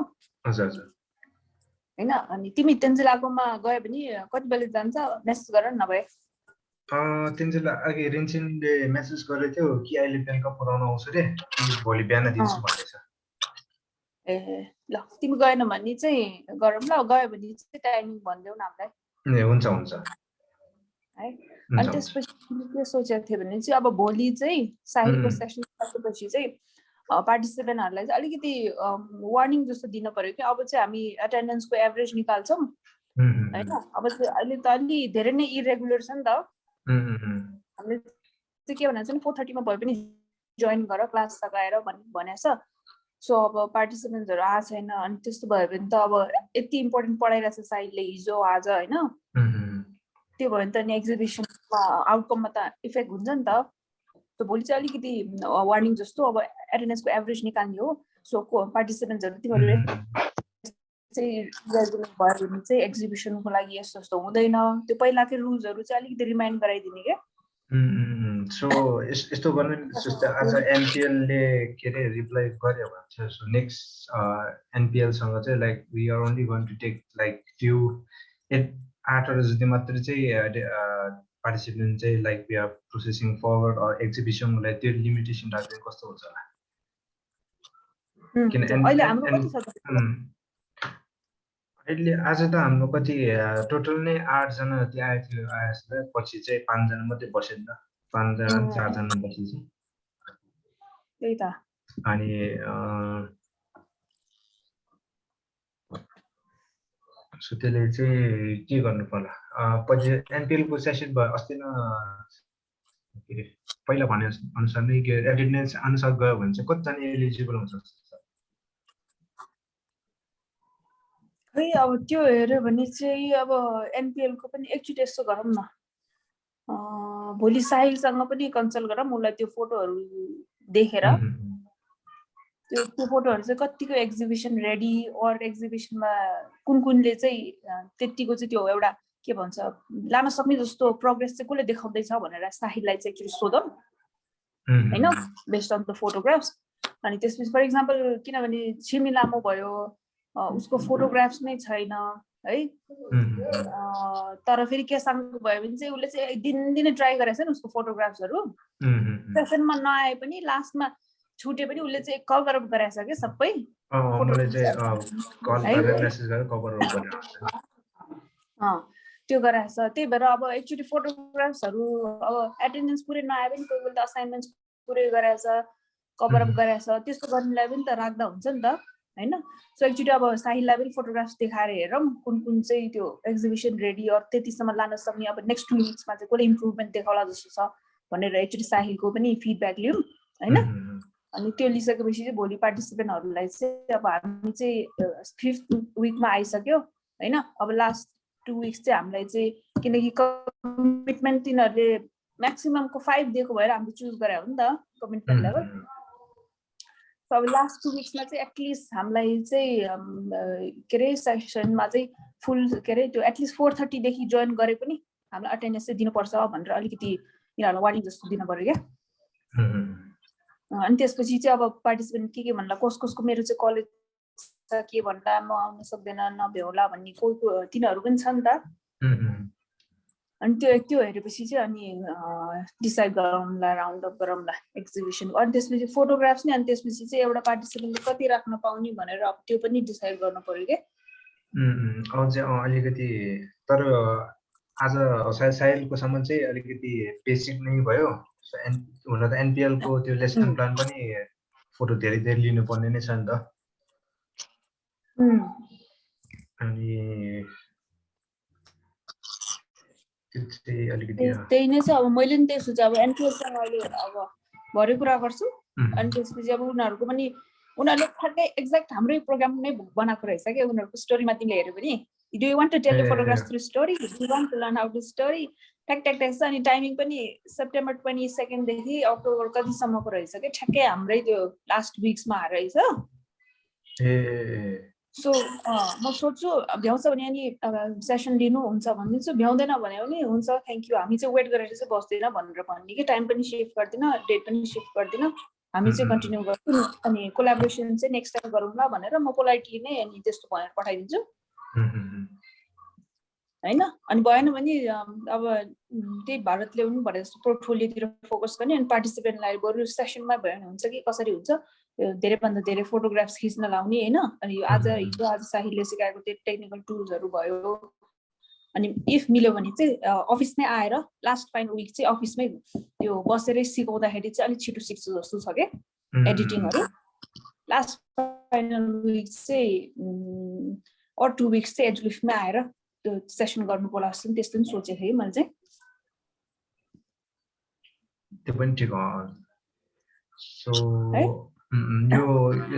हजुर हजुर. हैन, अनि तिमी तेन्जिलाकोमा गयो भने कति बेला जान्छ मेसेज गर न भए. तेन्जिला अघि रिन्चिनले मेसेज गरेको थियो कि अहिले बेलुका पुराउन आउँछ रे, भोलि बिहान दिन्छु भन्दैछ. ए ल, तिमी गएन भने चाहिँ गरौँ ल, गयो भने चाहिँ टाइमिङ भनिदेऊ न हामीलाई. ए हुन्छ हुन्छ है. अनि त्यसपछि के सोचेको थियो भने चाहिँ अब भोलि चाहिँ साहिलको सेसन सकेपछि चाहिँ पार्टिसिपेन्टहरूलाई चाहिँ अलिकति वार्निङ जस्तो दिन पर्यो कि अब चाहिँ हामी एटेन्डेन्सको एभरेज निकाल्छौँ हैन. अब चाहिँ अहिले त अलि धेरै नै इरेगुलर छ नि त. हामीले चाहिँ के भनेको छ नि 4:30 मा भए पनि जोइन गर क्लास सकाएर भनेको छ. सो अब पार्टिसिपेन्ट्सहरू आएको छैन, अनि त्यस्तो भयो भने त अब यति इम्पोर्टेन्ट पढाइरहेछ साहिलले हिजो आज हैन. त्यो भयो भने त नि एक्जिबिसनमा आउटकममा त इफेक्ट हुन्छ नि त. सो भोलि चाहिँ अलिकति वार्निङ जस्तो अब एटेन्डेन्सको एभरेज निकाल्ने हो. सो पार्टिसिपेन्ट्सहरू तिमीहरूले चाहिँ रेगुलर भयो भने चाहिँ एक्जिबिसनको लागि यस्तो यस्तो हुँदैन, त्यो पहिलाकै रुल्सहरू चाहिँ अलिकति रिमाइन्ड गराइदिने क्या. सो यस्तो गर्ने जस्तै आज एनपिएलले के अरे रिप्लाई गर्यो भने चाहिँ सो नेक्स्ट एनपिएलसँग चाहिँ like we are only going to take like few 8 जति मात्रै चाहिँ पार्टिसिपेन्ट चाहिँ like we are processing forward or एक्जिबिसनलाई त्यो लिमिटेसन राख्दै कस्तो हुन्छ होला. किन अहिले आज त हाम्रो कति टोटल नै 8 जना जति आएको थियो. पछि चाहिँ 5 जना मात्रै बस्यो नि त. 5 जना 4 जना बसेपछि त्यही त. अनि सो त्यसले चाहिँ के गर्नु पर्ला. पछि एनपिएलको सेसन भयो अस्ति न, के अरे पहिला भने अनुसार नै एटेन्डेन्स अनुसार गयो भने चाहिँ कतिजना एलिजिबल हुन्छ? खै अब त्यो हेऱ्यो भने चाहिँ अब एनपिएलको पनि एकचोटि यस्तो गरौँ न, भोलि साहिलसँग पनि कन्सल्ट गरौँ, उसलाई त्यो फोटोहरू देखेर त्यो फोटोहरू चाहिँ कतिको एक्जिबिसन रेडी अर एक्जिबिसनमा कुनले चाहिँ त्यतिको चाहिँ त्यो एउटा के भन्छ लान सक्ने जस्तो प्रोग्रेस चाहिँ कसले देखाउँदैछ भनेर साहिललाई चाहिँ एकचोटि सोधौँ हैन, बेस्ड अन द फोटोग्राफ्स. अनि त्यसपछि फर इक्जाम्पल किनभने छिमी लामो भयो, उसको फोटोग्राफ्स नै छैन है, तर फेरि केसाङ भयो भने चाहिँ उसले चाहिँ दिनदिनै ट्राई गरेको छ नि उसको फोटोग्राफ्सहरू. सेसनमा नआए पनि लास्टमा छुटे पनि उसले चाहिँ कभर अप गराएको छ क्या सबै. त्यो गराएको छ. त्यही भएर अब एकचोटि फोटोग्राफ्सहरू अब एटेन्डेन्स पुरै नआए पनि कोही बेला त असाइनमेन्ट्स पुरै गराएको छ, कभर अप गराएको छ, त्यस्तो गर्नेलाई पनि त राख्दा हुन्छ नि त हैन. सो एकचोटि अब साहिललाई पनि फोटोग्राफ्स देखाएर हेरौँ कुन चाहिँ त्यो एक्जिबिसन रेडी अर त्यतिसम्म लान सक्ने. अब नेक्स्ट 2 विक्समा चाहिँ कसले इम्प्रुभमेन्ट देखाउला जस्तो छ भनेर एकचोटि साहिलको पनि फिडब्याक लिउँ हैन. अनि त्यो लिइसकेपछि चाहिँ भोलि पार्टिसिपेन्टहरूलाई चाहिँ अब हामी चाहिँ 5th विकमा आइसक्यो हैन. अब लास्ट 2 विक्स चाहिँ हामीलाई चाहिँ किनकि कमिटमेन्ट तिनीहरूले म्याक्सिममको 5 दिएको भएर हामीले चुज गरे हो नि त कमिटमेन्ट लेभल. अब लास्ट 2 विक्समा चाहिँ एटलिस्ट हामीलाई चाहिँ के अरे सेसनमा चाहिँ फुल के अरे त्यो एटलिस्ट 4:30 देखि जोइन गरे पनि हामीलाई अटेन्डेन्स चाहिँ दिनुपर्छ भनेर अलिकति यिनीहरूलाई वार्निङ जस्तो दिनु पर्यो क्या. अनि त्यसपछि चाहिँ अब पार्टिसिपेन्ट के भन्ला कसको मेरो चाहिँ कलेज के भन्दा म आउन सक्दैन नभ्याउला भन्ने कोही तिनीहरू पनि छ नि त अनि त्यो हेरेपछि चाहिँ अनि डिसाइड गरौँला राउन्ड अप गरौँला एक्जिबिसन अनि त्यसपछि फोटोग्राफ्स नि अनि त्यसपछि चाहिँ एउटा पार्टिसिपेन्टले कति राख्न पाउने भनेर अब त्यो पनि डिसाइड गर्नु पर्यो के अझै अलिकति तर आज साहिलको सम्म चाहिँ अलिकति बेसिक नै भयो हुन त एनपिएल को त्यो लेसन प्लान पनि फोटो धेरै धेरै लिनुपर्ने नै छ नि त अनि त्यही नै छ अब मैले नि त्यही सोचे अब एनपिएलसँग अहिले अब भरे कुरा गर्छु अनि त्यसपछि अब उनीहरूको पनि उनीहरूले ठ्याक्कै एक्ज्याक्ट हाम्रै प्रोग्राम नै बनाएको रहेछ क्या उनीहरूको स्टोरीमा तिमीले हेऱ्यो भने do you want to tell your photographs through story do you want to learn how to story ट्याक ट्याक ट्याक छ अनि टाइमिङ पनि सेप्टेम्बर 22 देखि अक्टोबर कतिसम्मको रहेछ क्या ठ्याक्कै हाम्रै त्यो लास्ट विक्समा रहेछ सो म सोध्छु भ्याउँछ भने अनि सेसन लिनुहुन्छ भनिदिन्छु भ्याउँदैन भने पनि हुन्छ थ्याङ्क यू हामी चाहिँ वेट गरेर चाहिँ बस्दैन भनेर भन्ने कि टाइम पनि सिफ्ट गर्दैन डेट पनि सिफ्ट गर्दैन हामी चाहिँ कन्टिन्यू गर्छौँ अनि कोलाबोरेसन चाहिँ नेक्स्ट टाइम गरौँला भनेर म पोलाइटली नै अनि त्यस्तो भनेर पठाइदिन्छु हैन अनि भएन भने अब त्यही भारतले पनि भने जस्तो पोर्टफोलियोतिर फोकस गर्ने अनि पार्टिसिपेन्टलाई बरु सेसनमा भयो भने हुन्छ कि कसरी हुन्छ धेरैभन्दा धेरै फोटोग्राफ्स खिच्न लाउने हैन अनि आज साहिलले सिकाएको त्यो टेक्निकल टुल्सहरू भयो अनि इफ मिल्यो भने चाहिँ अफिसमै आएर लास्ट फाइनल विक चाहिँ अफिसमै त्यो बसेरै सिकाउँदाखेरि चाहिँ अलिक छिटो सिक्छु जस्तो छ के एडिटिङहरू लास्ट फाइनल विक चाहिँ अर 2 विक्स चाहिँ एजुलिफ्टमै आएर त्यो सेसन गर्नु पर्ला जस्तो त्यस्तो पनि सोचेको थिएँ मैले चाहिँ त्यो पनि ठिक हो सो यो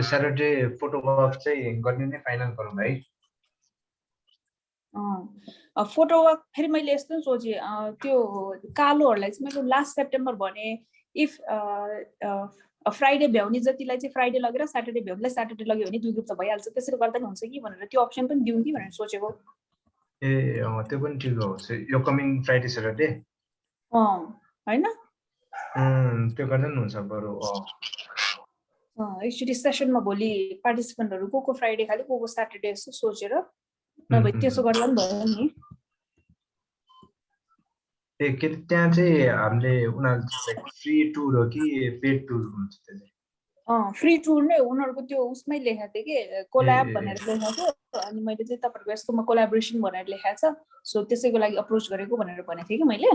स्याटरडे फोटो वर्क चाहिँ गर्ने नै फाइनल गरौँ है फोटो वर्क फेरि मैले यस्तो सोचेँ त्यो कालोहरूलाई चाहिँ मैले लास्ट सेप्टेम्बर भने इफ फ्राइडे भ्याउने जतिलाई चाहिँ फ्राइडे लगेर स्याटरडे भ्याउनेलाई स्याटरडे लग्यो भने 2 ग्रुप त भइहाल्छ त्यसरी गर्दा पनि हुन्छ कि भनेर त्यो अप्सन पनि दिउँ कि भनेर सोचेको त्यो पनि ठिक हो यो कमिङ फ्राइडे स्याटरडे हैन त्यो गर्दा पनि हुन्छ बरु एक्चुअली सेसनमा भोलि पार्टिसिपेन्टहरू को फ्राइडे खालि को स्याटरडे जस्तो सोचेर नभए त्यसो गर्दा पनि भयो नि के त्यहाँ चाहिँ हामीले उनीहरू फ्री टुर हो कि पेड टुर हुन्छ त्यो फ्री टुर नै उनीहरूको त्यो उसमै लेखेको थियो कि कोल्याब भनेर लेखेको थियो अनि मैले चाहिँ तपाईँहरूको यस्तोमा कोलाबोरेसन भनेर लेखेको छ सो त्यसैको लागि अप्रोच गरेको भनेर भनेको थिएँ कि मैले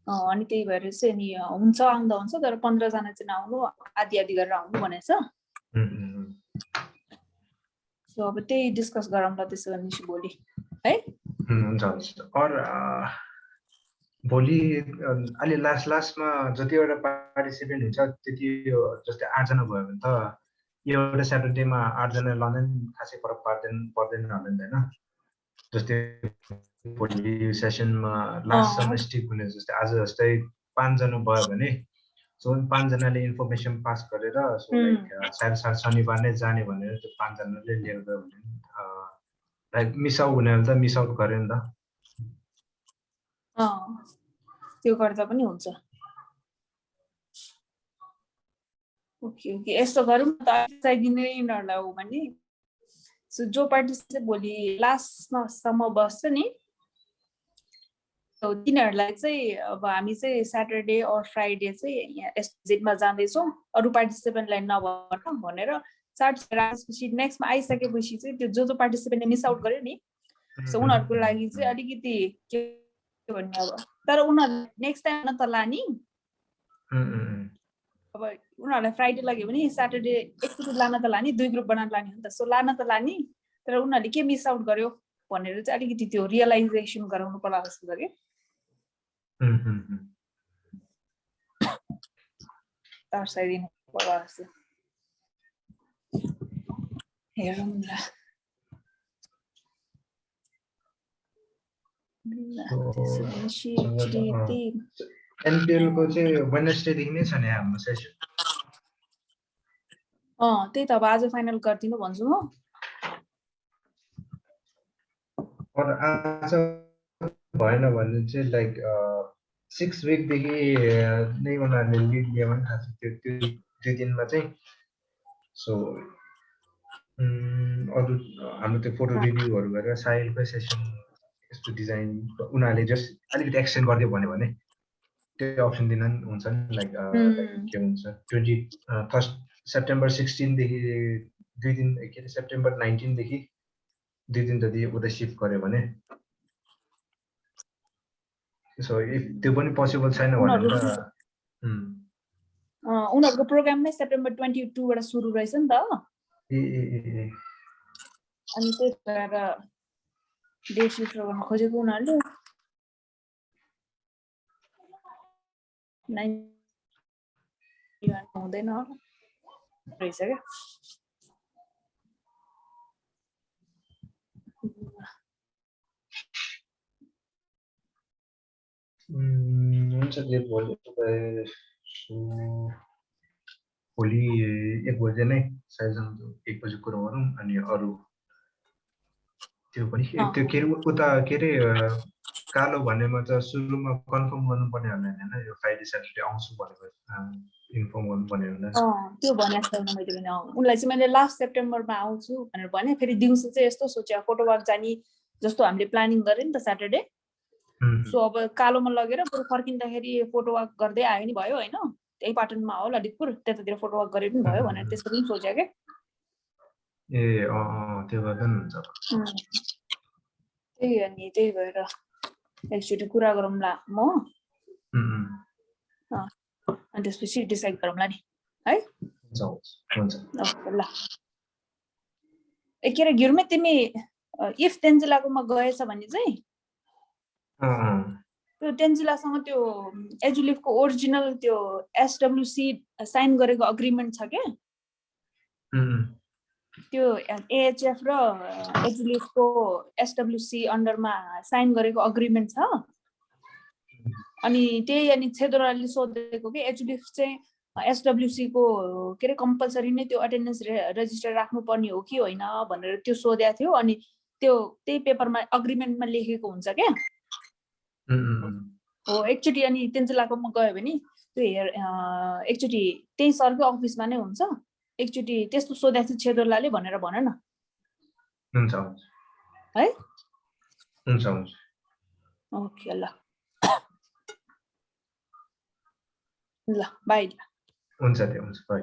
अनि त्यही भएर चाहिँ नि हुन्छ आउँदा हुन्छ तर 15 जना चाहिँ नआउनु आधी आधी गरेर आउनु भनेछ सो अब त्यही डिस्कस गरौँला त्यसो भने भोलि है हुन्छ अर भोलि अलि लास्टमा जतिवटा पार्टिसिपेन्ट हुन्छ त्यति जस्तै 8 जना भयो भने त एउटा स्याटरडेमा 8 जना लाँदा खासै फरक पर्दैन होला नि हैन जस्तै भोलि सेसनमा लास्टसम्म स्टिक हुने जस्तै आज जस्तै 5 जना भयो भने सो 5 जनाले इन्फर्मेसन पास गरेर सो लाइक शनिबार नै जाने भनेर त्यो 5 जनाले लिएर गयो भने लाइक मिस आउट हुने त मिस आउट गर्यो नि त त्यो गर्दा पनि हुन्छ ओके यस्तो गरौँ त चाहिदिने यिनीहरूलाई हो भने सो जो पार्टिसिपेन्ट भोलि लास्टसम्म बस्छ नि तिनीहरूलाई चाहिँ अब हामी चाहिँ स्याटरडे अर फ्राइडे चाहिँ यहाँ एसजिटमा जाँदैछौँ अरू पार्टिसिपेन्टलाई नभन भनेर चार्ट राखेपछि नेक्स्टमा आइसकेपछि चाहिँ त्यो जो पार्टिसिपेन्टले मिस आउट गर्यो नि सो उनीहरूको लागि चाहिँ अलिकति के भन्ने अब तर उनीहरूले नेक्स्ट टाइम न त लाने अब उनीहरूलाई फ्राइडे लाग्यो भने स्याटरडे एकचोटि लान त लाने 2 ग्रुप बनाएर लाने हो नि त सो लान त लाने तर उनीहरूले के मिस आउट गर्यो भनेर चाहिँ अलिकति त्यो रियलाइजेसन गराउनु पर्ला जस्तो छ कि तर्साइदिनु पर्ला जस्तो हेरौँ एनपिएल को चाहिँ वेडनेसडे देखि नै छ नि हाम्रो सेसन त्यही त अब आज फाइनल गरिदिनु भन्छु म आज भएन भने चाहिँ लाइक 6 विक देखि नै उनीहरूले लिड लियो भने खास त्यो 2 दिनमा चाहिँ सो अरू हाम्रो त्यो फोटो रिभ्यूहरू गरेर साहिलकै सेसन यस्तो डिजाइन उनीहरूले जस्ट अलिकति एक्सटेन्ड गरिदियो भने त्यो अप्सन दिन नि हुन्छ नि लाइक के भन्छ 21 सेप्टेम्बर 16 देखि 2 दिन के अरे सेप्टेम्बर 19 देखि 2 दिन जति उता सिफ्ट गर्यो भने सो इफ त्यो पनि पोसिबल छैन भने त उनीहरूको प्रोग्राममै सेप्टेम्बर 22 बाट सुरु रहेछ नि त ए अनि त्यही भएर डेट सिफ्ट गर्न खोजेको उनीहरूले हुँदैन रहेछ क्या हुन्छ भोलि 1 बजे नै सायद 1 बजे कुरा गरौँ अनि अरू त्यो पनि त्यो के उता के अरे कालो भनेमा त सुरुमा कन्फर्म गर्नुपर्ने होला हैन यो फ्राइडे स्याटरडे आउँछु भनेको इन्फर्म गर्नुपर्ने होला त्यो भनेको छैन मैले पनि उनलाई चाहिँ मैले लास्ट सेप्टेम्बरमा आउँछु भनेर भने फेरि दिउँसो चाहिँ यस्तो सोचे फोटो वाक जाने जस्तो हामीले प्लानिङ गरे नि त स्याटरडे सो अब कालोमा लगेर बरु फर्किँदाखेरि फोटो वाक गर्दै आयो नि भयो हैन त्यही पाटनमा हो ललितपुर त्यतातिर फोटो वाक गरे पनि भयो भनेर त्यसको पनि सोचे के ए त्यो गर्दा नि हुन्छ त्यही अनि त्यही भएर एकचोटि कुरा गरौँला म अनि त्यसपछि डिसाइड गरौँला नि है हुन्छ ल के अरे घिर्मे तिमी इफ तेन्जिलाकोमा गएछ भने चाहिँ त्यो तेन्जिलासँग त्यो एजुलिफको ओरिजिनल त्यो एसडब्ल्युसी साइन गरेको अग्रिमेन्ट छ क्या त्यो एएचएफ र एजुलिफको एसडब्ल्युसी अन्डरमा साइन गरेको अग्रिमेन्ट छ अनि त्यही अनि छेदोराले सोधेको कि एजुलिफ चाहिँ एसडब्ल्युसी को के अरे कम्पलसरी नै त्यो अटेन्डेन्स रेजिस्टर राख्नुपर्ने हो कि होइन भनेर त्यो सोधेको थियो अनि त्यो त्यही पेपरमा अग्रिमेन्टमा लेखेको हुन्छ क्या हो एकचोटि अनि तेन्जिलाकोमा गयो भने त्यो एकचोटि त्यही सरकै अफिसमा नै हुन्छ एकचोटि त्यस्तो सोधेको थियो छेदोलाले भनेर भन न हुन्छ है हुन्छ ओके ल ल बाई हुन्छ बाई